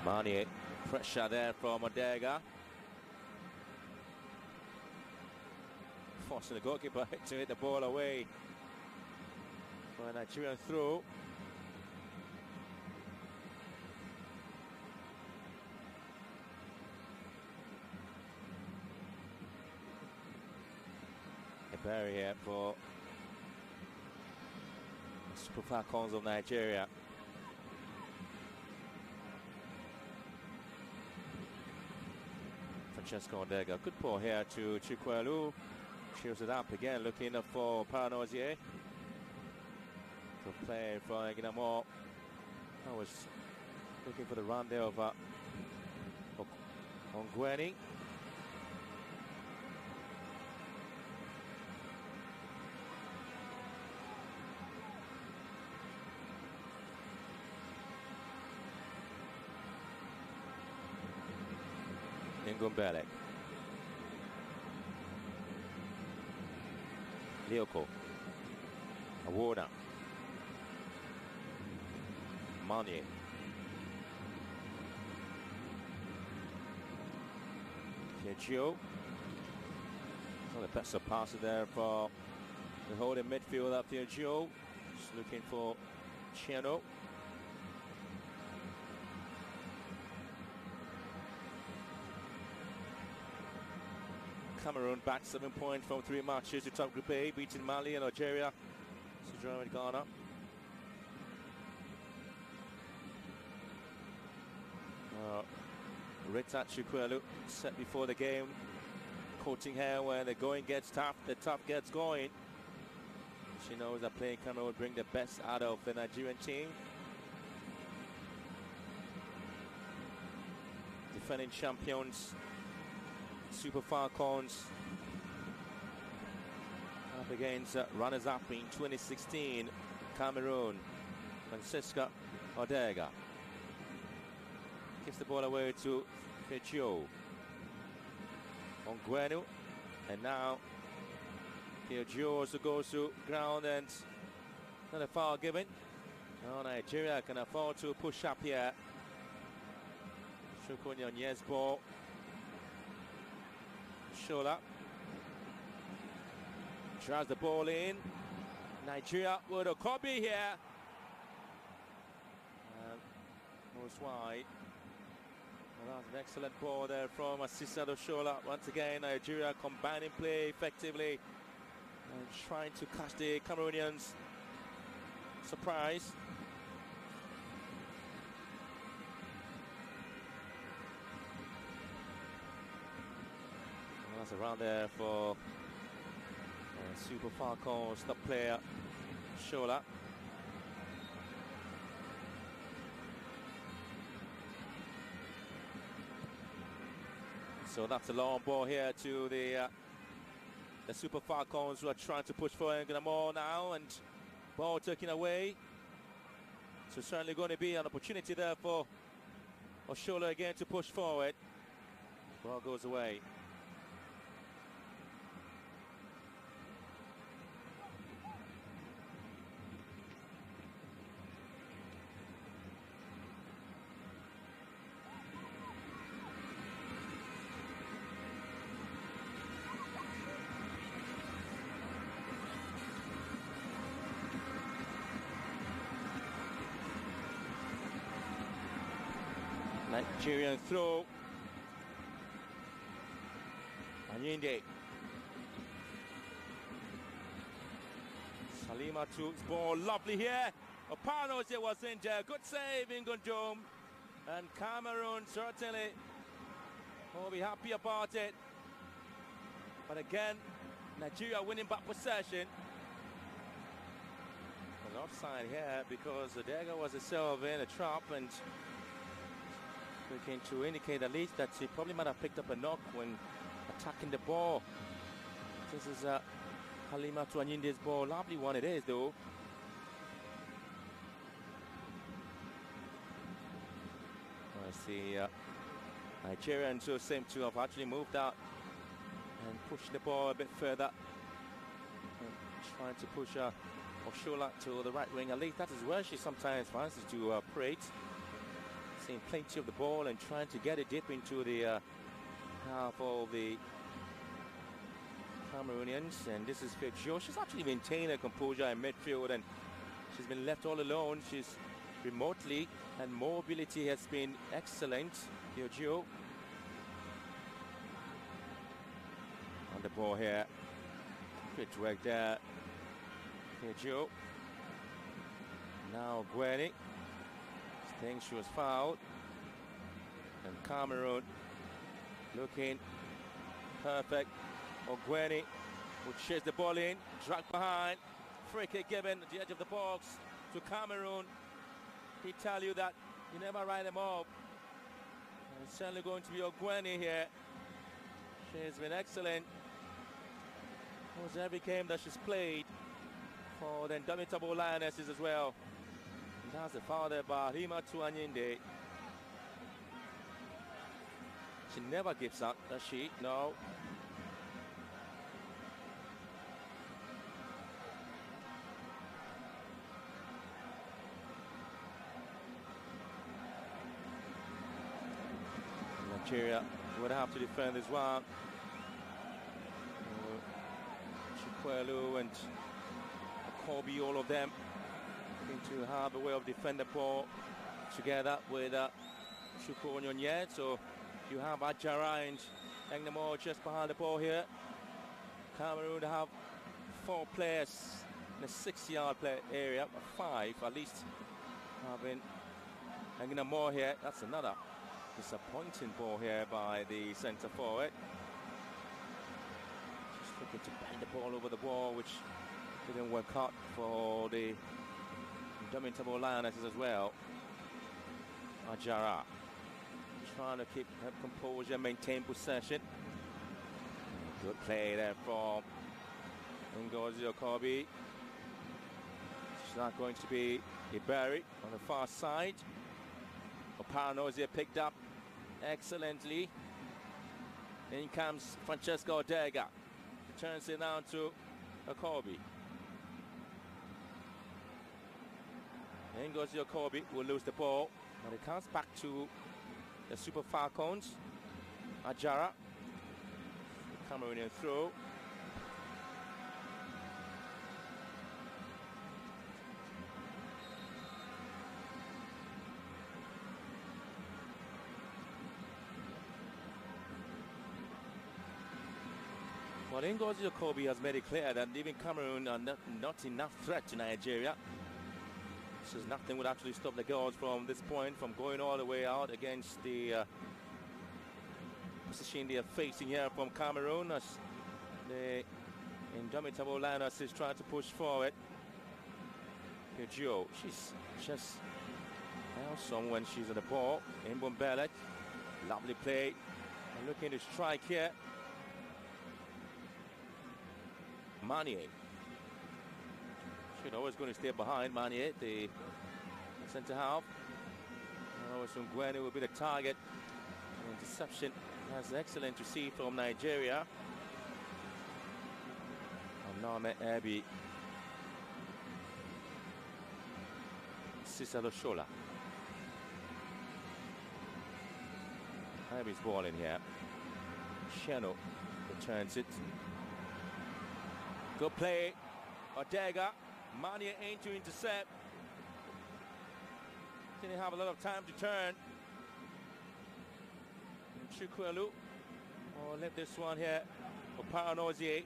Manie, pressure there from Adega. Forcing the goalkeeper to hit the ball away. For a Nigerian throw. A barrier for Super Falcons of Nigeria. Francesco Ondega, good ball here to Chukwuelu. Cheers it up again, looking for Paranozie. Good play for Ginamo. I was looking for the run there of Ongweni. Ngumbele. Lioko. Awona. Manie. Kejio. Not the best of passer there for the holding midfield up there. Joe. Just looking for Chiano. Cameroon back 7 points from 3 matches to top Group A, beating Mali and Algeria to draw with Ghana. Rita Chukwuelu set before the game, quoting her, when the going gets tough, the tough gets going. She knows that playing Cameroon will bring the best out of the Nigerian team. Defending champions, Super Falcons, up against runners-up in 2016, Cameroon, Francisca Odega. Gives the ball away to Fejio. Ongwenu, and now Fejio also goes to ground, and another foul given. Now Nigeria can afford to push up here. Chukwunyonye's ball. Shola drives the ball in. Nigeria with a copy here. Moves wide. Well, that's an excellent ball there from Asisa Shola. Once again, Nigeria combining play effectively and trying to catch the Cameroonians. Surprise. Well, that's around there for Super Falcons, the player Shola. So that's a long ball here to the Super Falcons, who are trying to push forward the ball now, and ball taken away. So certainly going to be an opportunity there for Oshola again to push forward. Ball goes away. Nigerian throw. Anyinde. Salima to his ball. Lovely here. Opanos was in there. Good save in Gondom. And Cameroon certainly will be happy about it. But again, Nigeria winning back possession. An offside here because Odega was itself in a trap, and looking to indicate at least that he probably might have picked up a knock when attacking the ball. This is Halima Anyinde's ball. Lovely one it is, though. I see Nigerians who seem to have actually moved out and pushed the ball a bit further. And trying to push Oshola to the right wing. At least that is where she sometimes fancies to operate. Seeing plenty of the ball and trying to get it deep into the half of the Cameroonians. And this is Fejio. She's actually maintained her composure in midfield, and she's been left all alone. She's remotely, and mobility has been excellent. Fejio on the ball here. Good work there. Fejio. Now Gweni. Think she was fouled, and Cameroon looking perfect. Ogweni would chase the ball in, drag behind, free kick given at the edge of the box to Cameroon. He tell you that you never write them off. And it's certainly going to be Ogweni here. She's been excellent. Almost every game that she's played for the Indomitable Lionesses as well. That's the foul there by Halima Anyinde. She never gives up, does she? No. Nigeria would have to defend as well. Chukwuelu and Kobe, all of them to have a way of defending the ball together with Chukwunyonye. So you have Ajara and Engnamo just behind the ball here. Cameroon have 4 players in a 6-yard play area, 5 at least. Having hanging a more here. That's another disappointing ball here by the centre forward. Just looking to bang the ball over the wall, which didn't work out for the indomitable Lionesses as well. Ajara trying to keep her composure, maintain possession. Good play there from Ngozi Okobi. It's not going to be Iberi on the far side. Oparanozie picked up excellently. In comes Francesco Odega. Turns it down to Okobi. Ngozi Okobi will lose the ball, but it comes back to the Super Falcons. Ajara. The Cameroonian throw. Well, Ngozi Okobi has made it clear that even Cameroon are not enough threat to Nigeria. So nothing would actually stop the girls from this point from going all the way out against the position they are facing here from Cameroon, as the indomitable Lioness is trying to push forward. Peugeot, she's just awesome when she's on the ball. Mbombele, lovely play. And looking to strike here. Manier. She's always going to stay behind Manier, the centre half. Always from Gwen will be the target. Interception. That's excellent to see from Nigeria. Name Ebi Cicelo Shola. Ebi's ball in here. Sheno returns it. Good play. Odega. Mania aimed to intercept. Didn't have a lot of time to turn. Chukwelu. Oh, let this one here for Paranozie.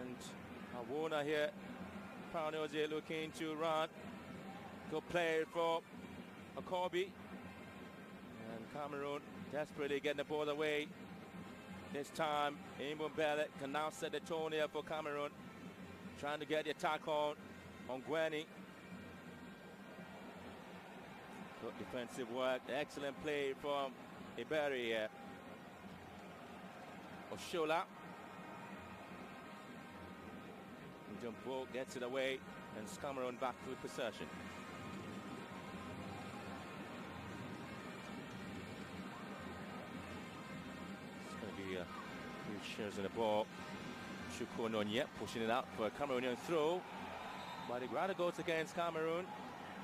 And Awona here. Paranozie looking to run. Good play for Okobi. And Cameroon desperately getting the ball away. This time, Mbombele can now set the tone here for Cameroon. Trying to get the attack on Gweni. Good defensive work. Excellent play from Iberi here. Oshola. Jumbo gets it away, and Cameroon back with possession. It's going to be a few shares in the ball. Chukwu Nonye pushing it out for a Cameroonian throw. But it rather goes against Cameroon,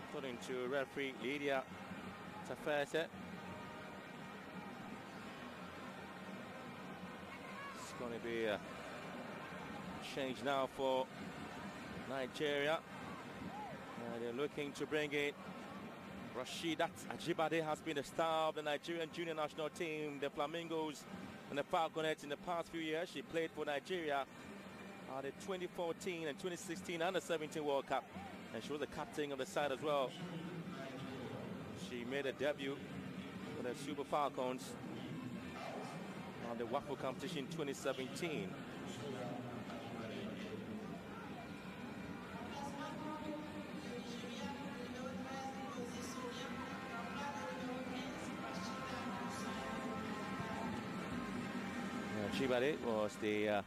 according to referee Lydia Tafete. It's going to be a change now for Nigeria. They're looking to bring in Rasheedat Ajibade. Has been the star of the Nigerian junior national team, the Flamingos and the Falconets in the past few years. She played for Nigeria at the 2014 and 2016 Under-17 World Cup, and she was the captain of the side as well. She made a debut for the Super Falcons on the WAFO competition 2017. Ajibade was the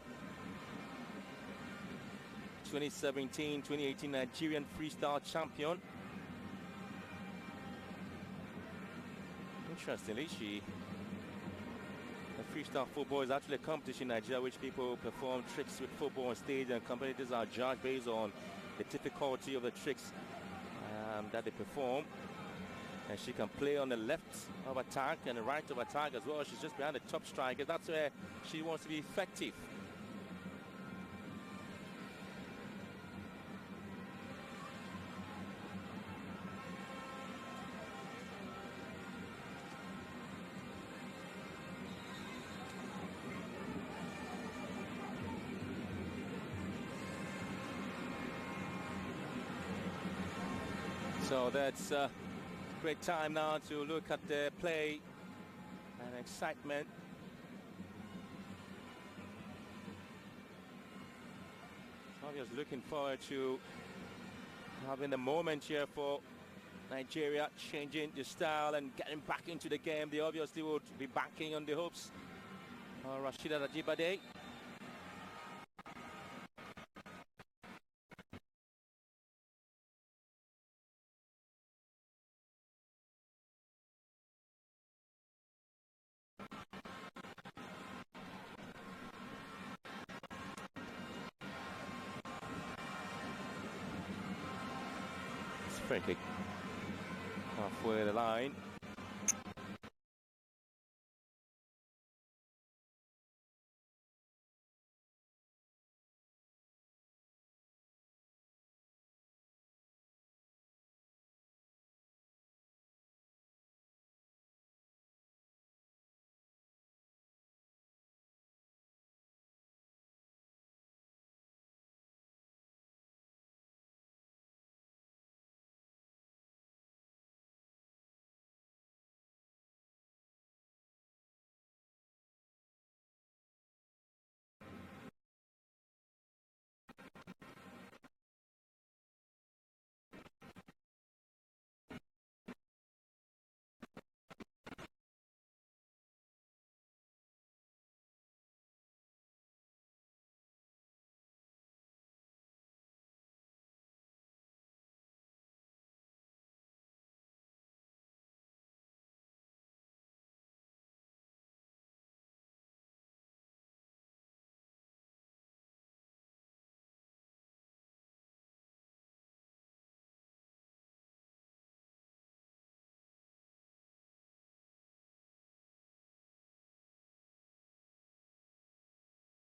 2017-2018 Nigerian freestyle champion. Interestingly, the freestyle football is actually a competition in Nigeria which people perform tricks with football on stage, and competitors are judged based on the difficulty of the tricks that they perform. And she can play on the left of attack and the right of attack as well. She's just behind the top striker. That's where she wants to be effective. So that's a great time now to look at the play and excitement. Obviously looking forward to having the moment here for Nigeria, changing the style and getting back into the game. They obviously would be banking on the hopes of Rasheedat Ajibade. It's free kick halfway the line.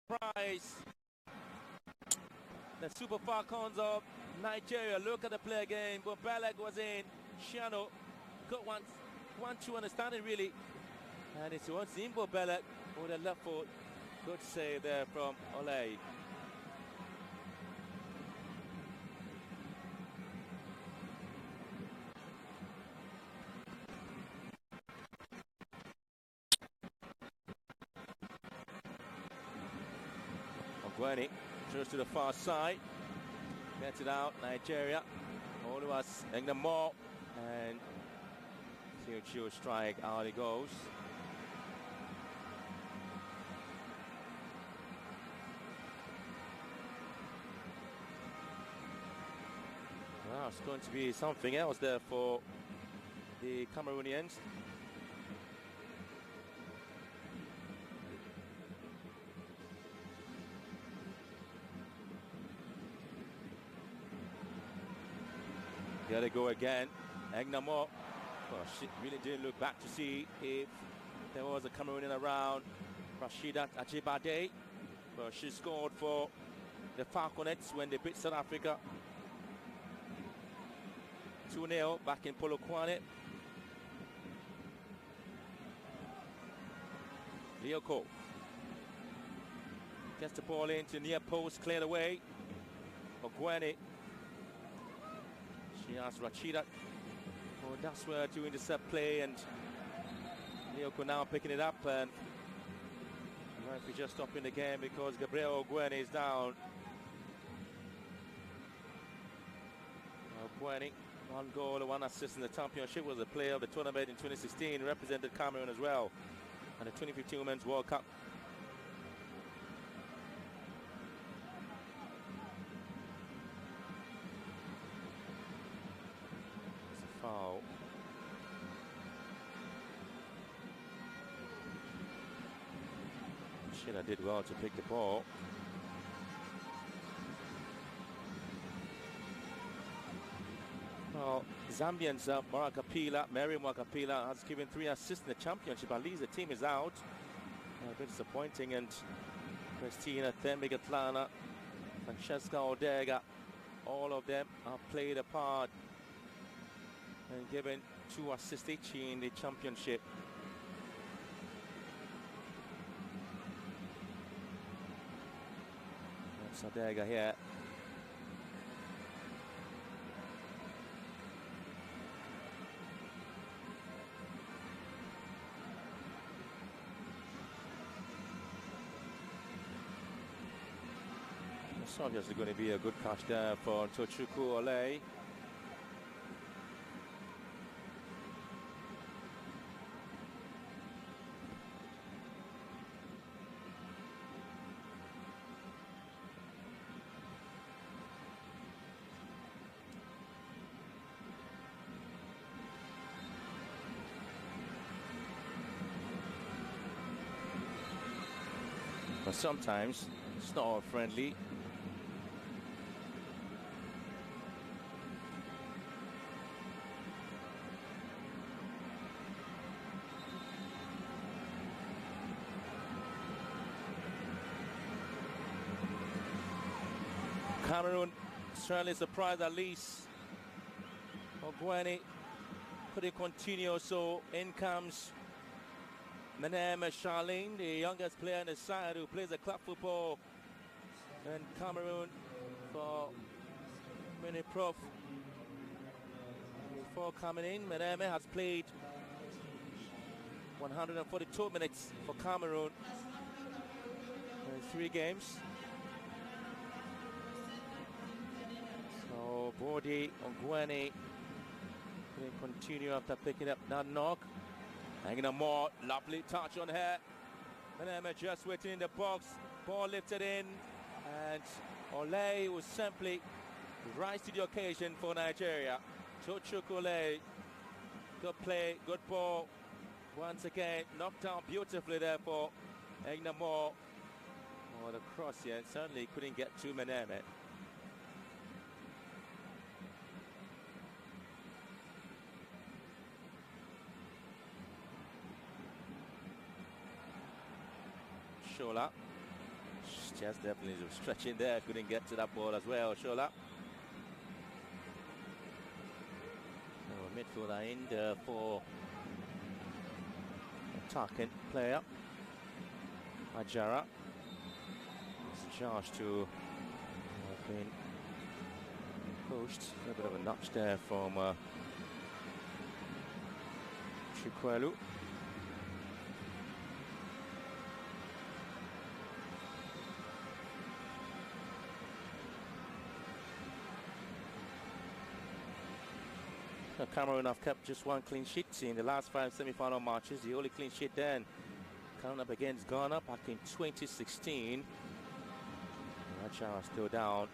Prize. The Super Falcons of Nigeria. Look at the play again. Bobeleg was in. Shiano got one to understand it really. And it's once in Bobeleg with a left foot. Good save there from Ole. Ogwene throws to the far side. Gets it out. Nigeria. Oluwas Engnamo. And Chiu strike. Out it goes. Wow, it's going to be something else there for the Cameroonians. Gotta go again. Engnamo. Well, she really didn't look back to see if there was a Cameroonian around. Rasheedat Ajibade. Well, she scored for the Falconets when they beat South Africa 2-0 back in Polokwane. Lioko gets the ball into near post, cleared away. Ogwene. She asks Rasheedat. Oh, that's where to intercept play, and Lioko now picking it up, and referee just stopping the game because Gabriel Ogwene is down. Ogwene, 1 goal, 1 assist in the championship, was a player of the tournament in 2016, represented Cameroon as well, and the 2015 Women's World Cup. Foul. Sheila did well to pick the ball. Well, Zambians, Mary Mwakapila has given 3 assists in the championship. At least the team is out. A bit disappointing. And Christina Thembigatlana, Francesca Odega, all of them have played a part and given 2 assists each in the championship. That's Odega here. It's obviously going to be a good catch there for Tochukwu Ole. But sometimes it's not all friendly. Cameroon certainly surprised at least. Ogwene could it continue? So in comes Menem Charlene, the youngest player on the side who plays a club football in Cameroon for Mini Prof. Before coming in, Menem has played 142 minutes for Cameroon in 3 games. So Bordy Ogwene will continue after picking up that knock. Hanging a more lovely touch on her. Menem just waiting in the box. Ball lifted in. And Ole will simply rise to the occasion for Nigeria. Tochukwu Ole. Good play, good ball. Once again, knocked down beautifully there for Egnamore. Oh, the cross here certainly couldn't get to Menem. Shola, just definitely stretching there, couldn't get to that ball as well. Shola. So midfielder in there for attacking player. Ajara. It's charged to been pushed. A bit of a notch there from Chikwelu. Cameroon have kept just 1 clean sheet in the last 5 semi-final matches. The only clean sheet then coming up against Ghana back in 2016. Achara still down.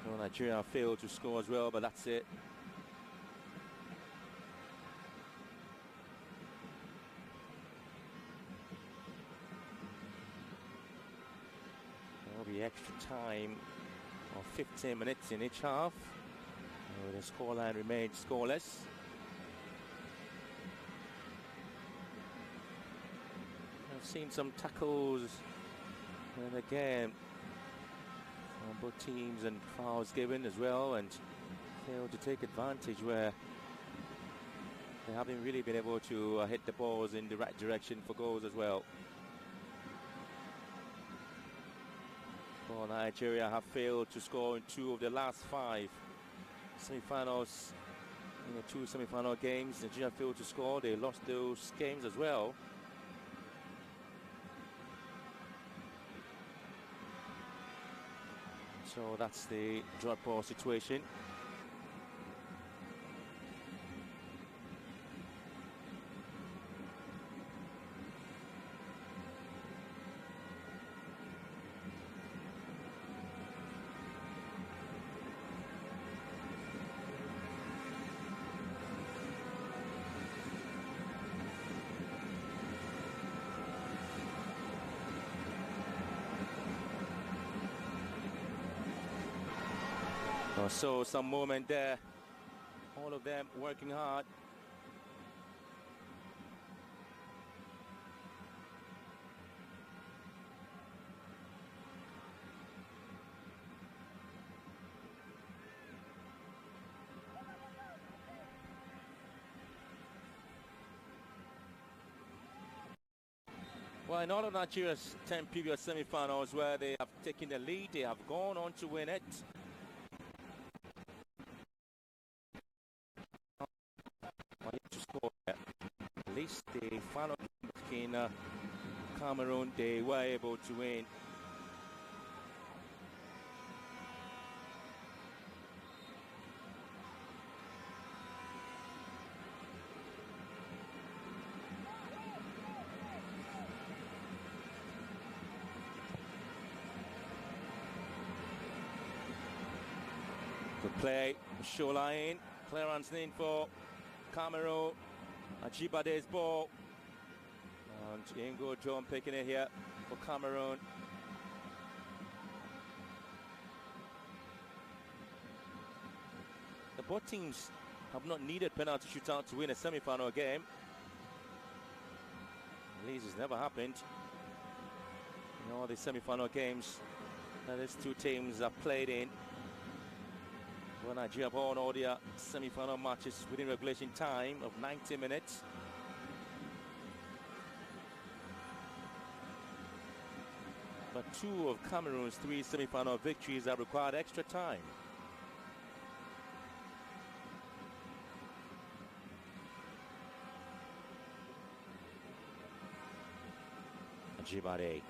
Well, Nigeria failed to score as well, but that's it. There will be extra time of 15 minutes in each half. The scoreline remains scoreless. I've seen some tackles, and again, on both teams, and fouls given as well, and failed to take advantage where they haven't really been able to hit the balls in the right direction for goals as well. Well, Nigeria have failed to score in 2 of the last 5 semi-finals. In the 2 semi-final games, Nigeria failed to score. They lost those games as well. So that's the drop ball situation. So some moment there, all of them working hard. Well, in all of Nigeria's 10 previous semi-finals where they have taken the lead, they have gone on to win it. To score at least the final game between Cameroon, they were able to win. Good play, Shoreline, clearance in for Cameroon. Ajibade's ball. And Ingo John picking it here for Cameroon. The both teams have not needed penalty shootout to win a semi-final game. At least it's never happened in all the semi-final games that these two teams have played in. Well, Nigeria have won all their semi-final matches within regulation time of 90 minutes. But 2 of Cameroon's 3 semi-final victories have required extra time. Ajibade.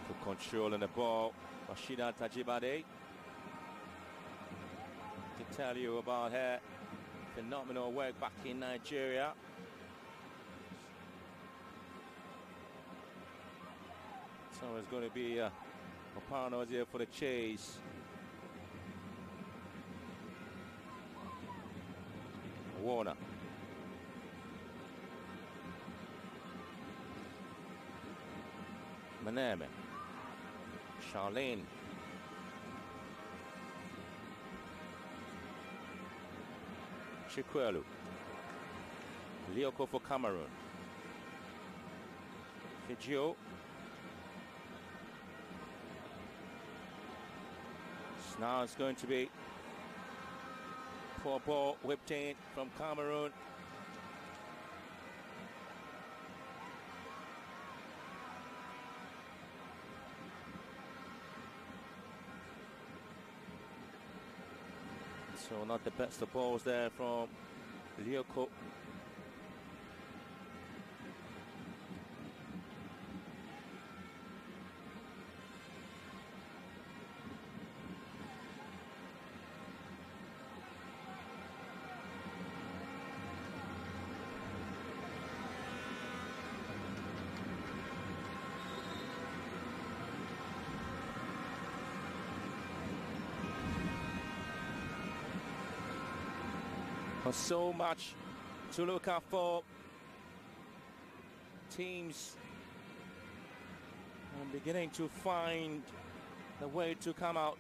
Good control on the ball. Rashida Tajibade. To tell you about her phenomenal work back in Nigeria. So it's going to be Opanos here for the chase. Warner. Maneme. Charlene. Chikwelu. Lioko for Cameroon. Fijio. Now it's going to be poor ball whipped in from Cameroon. So not the best of balls there from Lioko. So much to look out for. Teams are beginning to find the way to come out.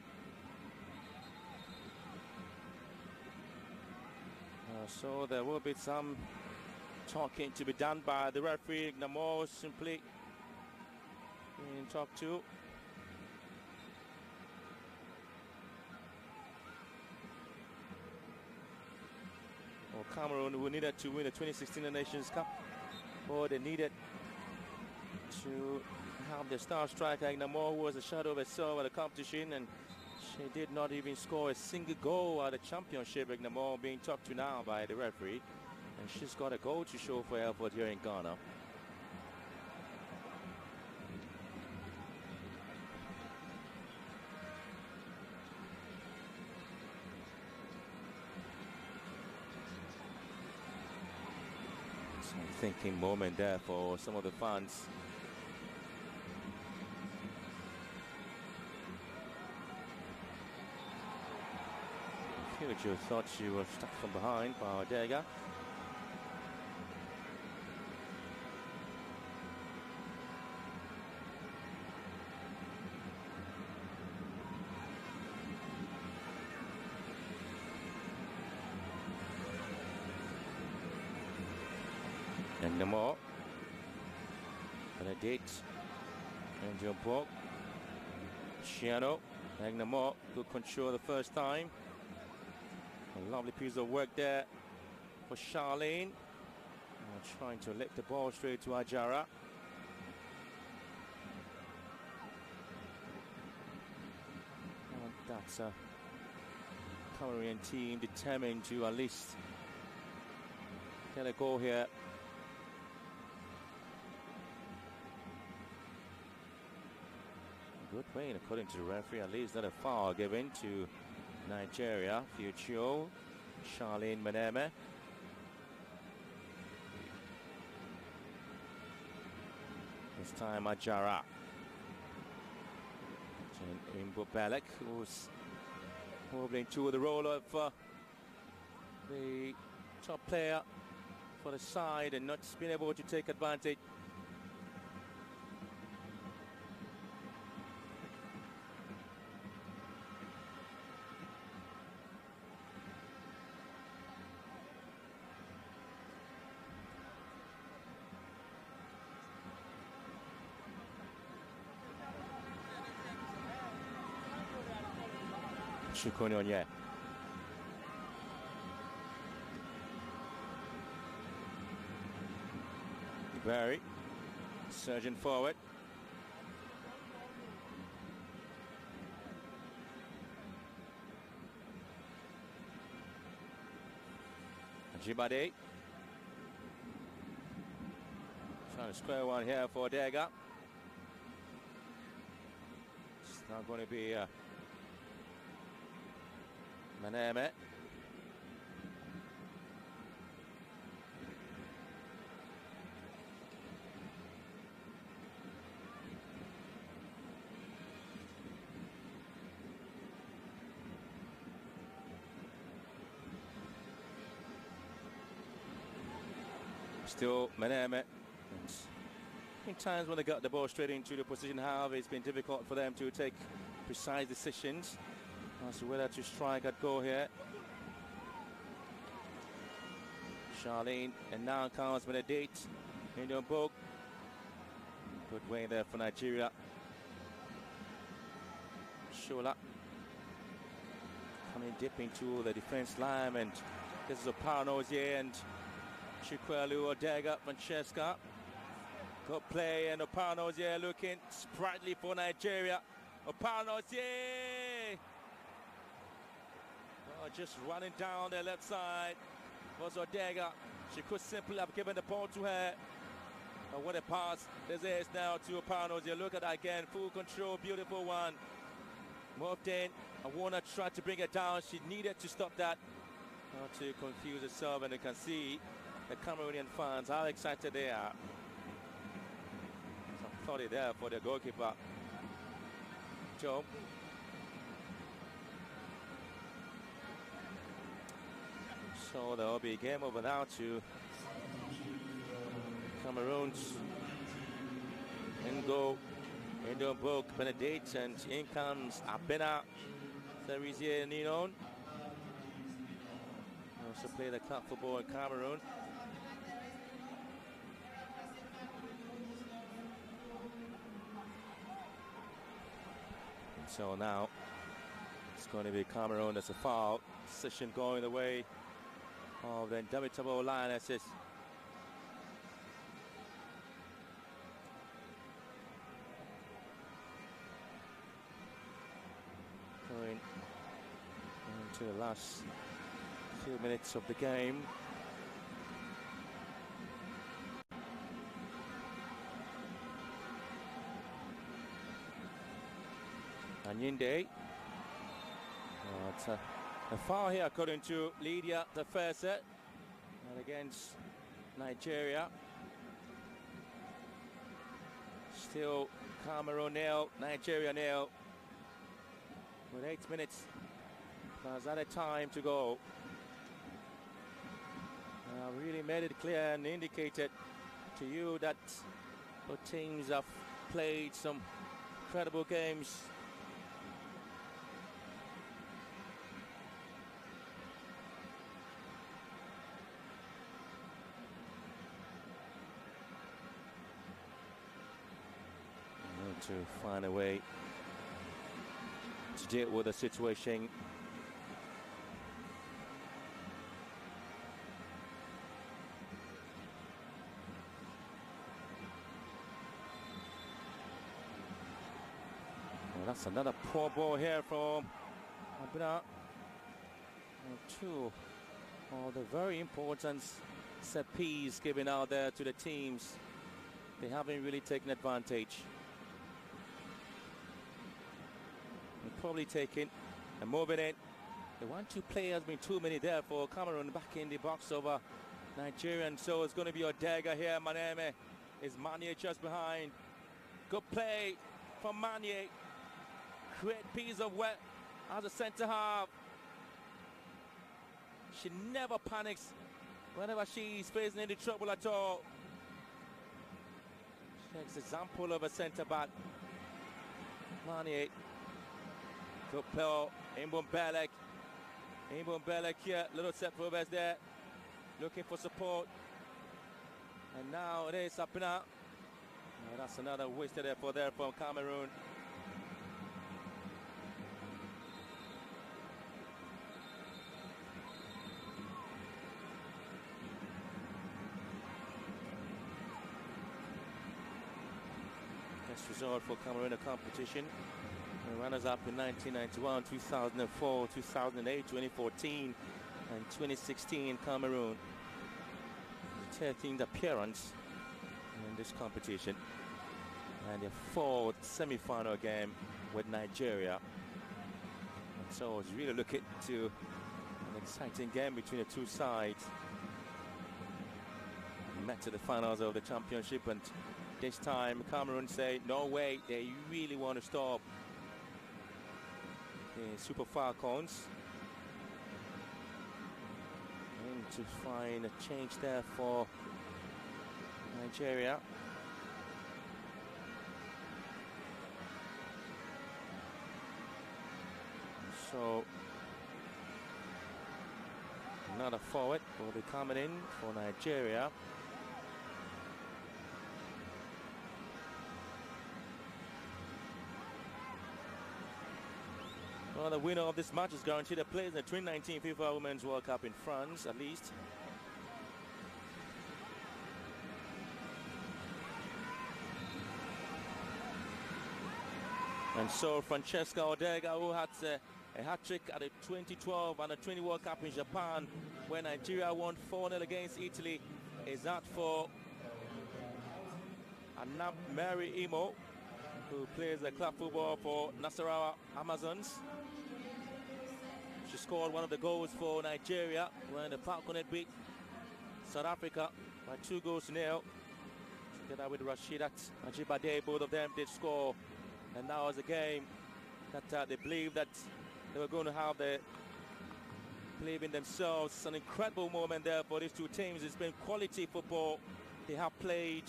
So there will be some talking to be done by the referee. Namo simply being talked to. Cameroon, who needed to win the 2016 Nations Cup, or they needed to have the star striker Ignamor, who was a shadow of herself at the competition, and she did not even score a single goal at the championship. Ignamor being talked to now by the referee, and she's got a goal to show for effort here in Ghana. Thinking moment there for some of the fans. Future thought she was stuck from behind by Odega. And Namo, Benedict, Angel Borg, Shiano, Namo, good control the first time. A lovely piece of work there for Charlene. Trying to lift the ball straight to Ajara. And that's a Cameroonian team determined to at least get a goal here. Good win, according to the referee. At least not a foul given to Nigeria. Fuchio, Charlene Meneme. This time Ajara. Imbo Belek, who's hobbling to the role of the top player for the side and not being able to take advantage. Chukwunonye. Barry, surging forward. Jibade. Trying to square one here for Dega. It's not going to be Meneme. Still Meneme. In times when they got the ball straight into the position, however, it's been difficult for them to take precise decisions as to whether to strike at goal here. Charlene, and now comes with a date in the book. Good way there for Nigeria. Shola coming deep into the defense line, and this is a Oparanozie and Chikwelu Odega Francesca. Good play, and Oparanozie looking sprightly for Nigeria. Oparanozie! Oh, just running down the left side was Odega. She could simply have given the ball to her. And what a pass this is now to Oparanozie. Look at that again, full control, beautiful one. Moved in, and Warner tried to bring it down. She needed to stop that. Not to confuse herself, and you can see the Cameroonian fans, how excited they are. Some thought it there for the goalkeeper, Joe. So there will be a game over now to Cameroon's Book Benedict, and in comes Abena Therizier Ninon. Also play the club football in Cameroon. So now it's going to be Cameroon. There's a foul. Decision going the way of the indomitable Lionesses. Going into the last few minutes of the game. Anyinde. It's a foul here according to Lydia the first set, and against Nigeria. Still Cameroon nil, Nigeria nil, with 8 minutes plus added time to go. I really made it clear and indicated to you that both teams have played some incredible games. To find a way to deal with the situation. Well, that's another poor ball here from Abena. Two of the very important set piece given out there to the teams. They haven't really taken advantage. probably taking and moving in. The 1-2 play has been too many there for Cameroon back in the box over Nigerian. So it's going to be a dagger here. Maneme is Manye just behind. Good play from Manye. Great piece of work as a centre half. She never panics whenever she's facing any trouble at all. She takes example of a centre back. Manye. Good play. Imbumbelek. Imbumbelek here. Little set for us there. Looking for support. And now it is Sapina. That's another wasted effort there from Cameroon. Best result for Cameroon in the competition. The runners-up in 1991, 2004, 2008, 2014, and 2016 Cameroon. The 13th appearance in this competition. And their 4th semi-final game with Nigeria. So it's really looking to an exciting game between the two sides. Met to the finals of the championship, and this time Cameroon say no way, they really want to stop the Super Falcons. And to find a change there for Nigeria. So another forward will be coming in for Nigeria. Well, the winner of this match is guaranteed a place in the 2019 FIFA Women's World Cup in France, at least. And so Francesca Odega, who had a hat-trick at the 2012 and the 20 World Cup in Japan, where Nigeria won 4-0 against Italy, is out for Anab Mary Imo, who plays the club football for Nasarawa Amazons. She scored one of the goals for Nigeria when the Falconet beat South Africa by 2-0. Together with Rashidat Ajibade, both of them did score. And that was a game that they believed that they were going to have the believe in themselves. It's an incredible moment there for these two teams. It's been quality football they have played,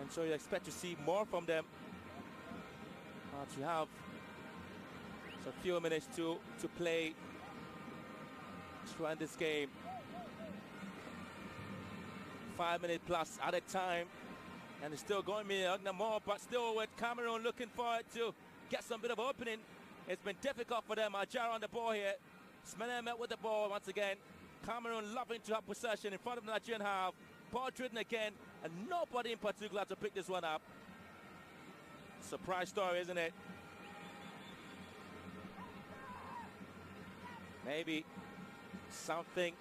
and so you expect to see more from them. To have a few minutes to play to end this game. 5 minutes plus at a time, and it's still going to be more, but still with Cameroon looking forward to get some bit of opening. It's been difficult for them. Ajara on the ball here. Smene met with the ball once again. Cameroon loving to have possession in front of the Nigerian half. Ball driven again, and nobody in particular to pick this one up. Surprise story, isn't it? Maybe something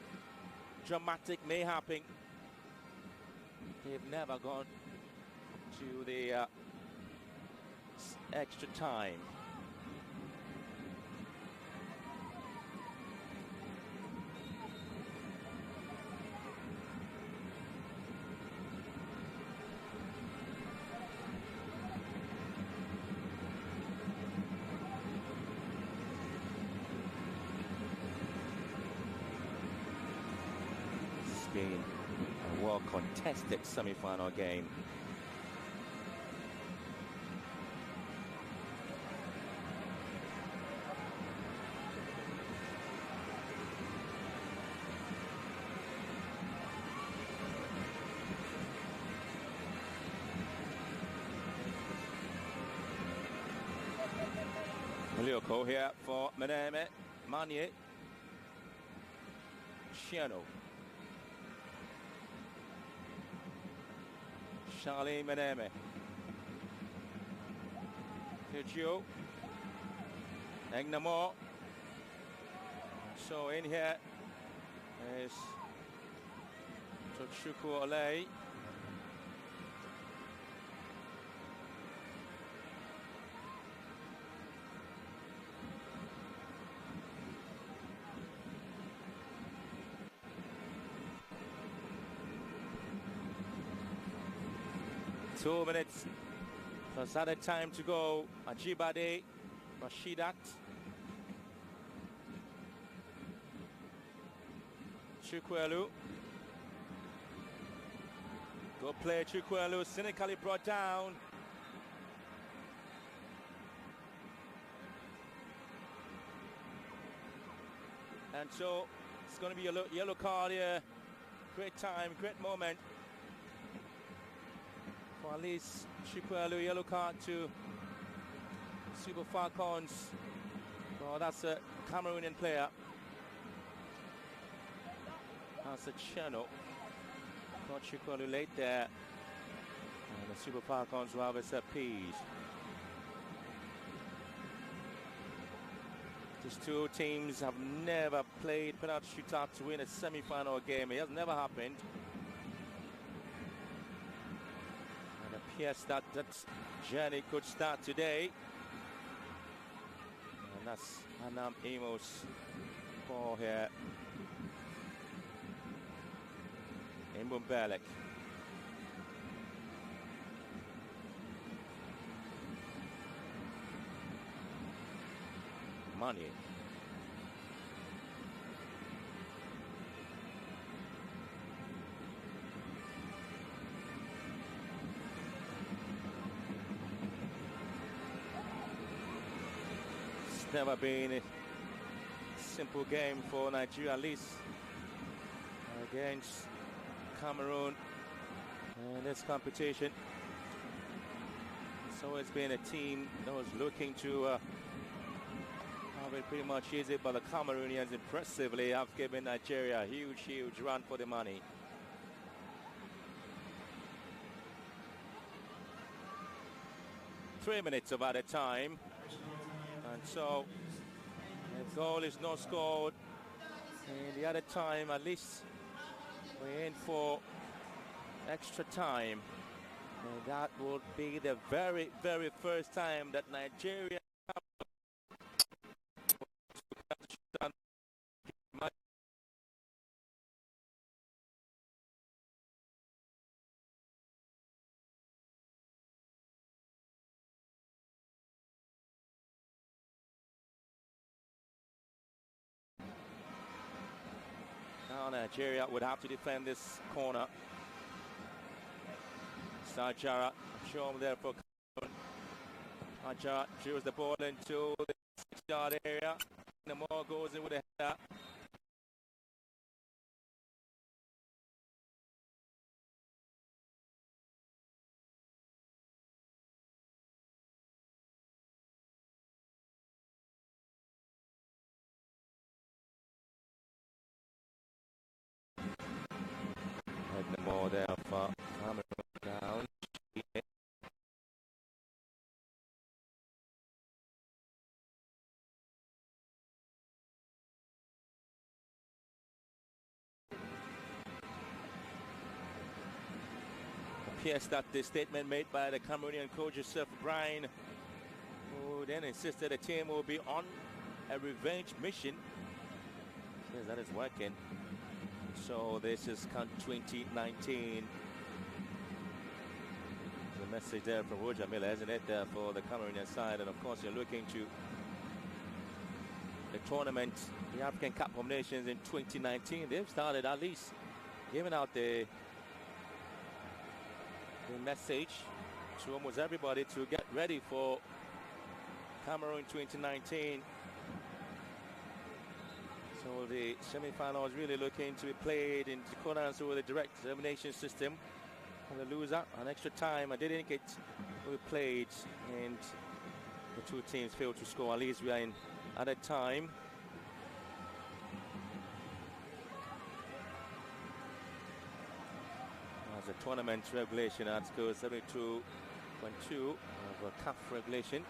dramatic may happen. They've never gone to the extra time. Been a well-contested semi-final game. Lioko here for Manye. Shiano. Charlie Meneme. Kujio. Egnamo. So in here is Tochuku Ole. 2 minutes plus added time to go. Ajibade, Rashidat, Chukwuelu. Good play, Chukwuelu, cynically brought down. And so it's going to be a yellow card here. Great time, great moment for at least Chukwuelu. Yellow card to Super Falcons. Oh, that's a Cameroonian player. That's a channel. Caught Chukwuelu late there. And the Super Falcons will have a set piece. These two teams have never played penalty shootout to win a semi-final game. It has never happened. And it appears that journey could start today. And that's Anam Amos ball here. Mbumbelek. Money. It's never been a simple game for Nigeria, at least against Cameroon in this competition. It's always been a team that was looking to have it pretty much easy, but the Cameroonians impressively have given Nigeria a huge run for the money. Three minutes of added time, and so the goal is not scored in the added time. At least we're in for extra time, and that would be the very first time that Nigeria now Nigeria would have to defend this corner. Sajara, show him there for Cameroon. Ajara drills the ball into the 6-yard area. The ball goes in with a header. Had the ball there for Cameroon down. Appears that the statement made by the Cameroonian coach Joseph Bryan, who then insisted the team will be on a revenge mission. Says that is working. So this is CAN 2019. The message there from Roger Miller, isn't it, there for the Cameroonian side? And of course, you're looking to the tournament, the African Cup of Nations in 2019. They've started at least giving out the message to almost everybody to get ready for Cameroon 2019. So the semi-final is really looking to be played in accordance with the direct elimination system. And the loser on extra time, I didn't get played, and the two teams failed to score. At least we are in added time. As a tournament regulation, Article 72.2 of a CAF regulation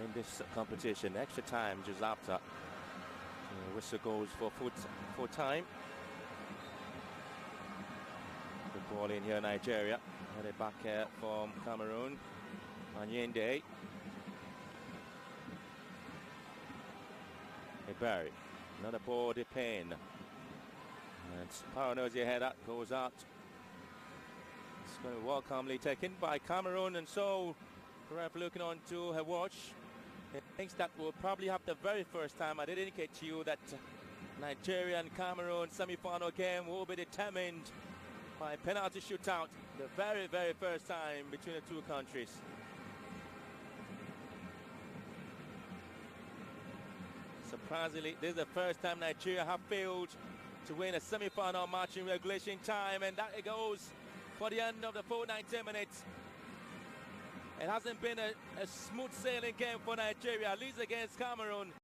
in this competition. Extra time just after. Whistle goes for full time. The ball in here, Nigeria. Headed back here from Cameroon. Anyende. Barry. Another ball, Depayne. And Paranosia header goes out It's going to be well calmly taken by Cameroon, and so ref looking on to her watch. It thinks that will probably have the very first time. I did indicate to you that Nigeria and Cameroon semi-final game will be determined by penalty shootout, the very, very first time between the two countries. Surprisingly, this is the first time Nigeria have failed to win a semi-final match in regulation time, and that it goes for the end of the full 90 minutes. It hasn't been a smooth sailing game for Nigeria, at least against Cameroon.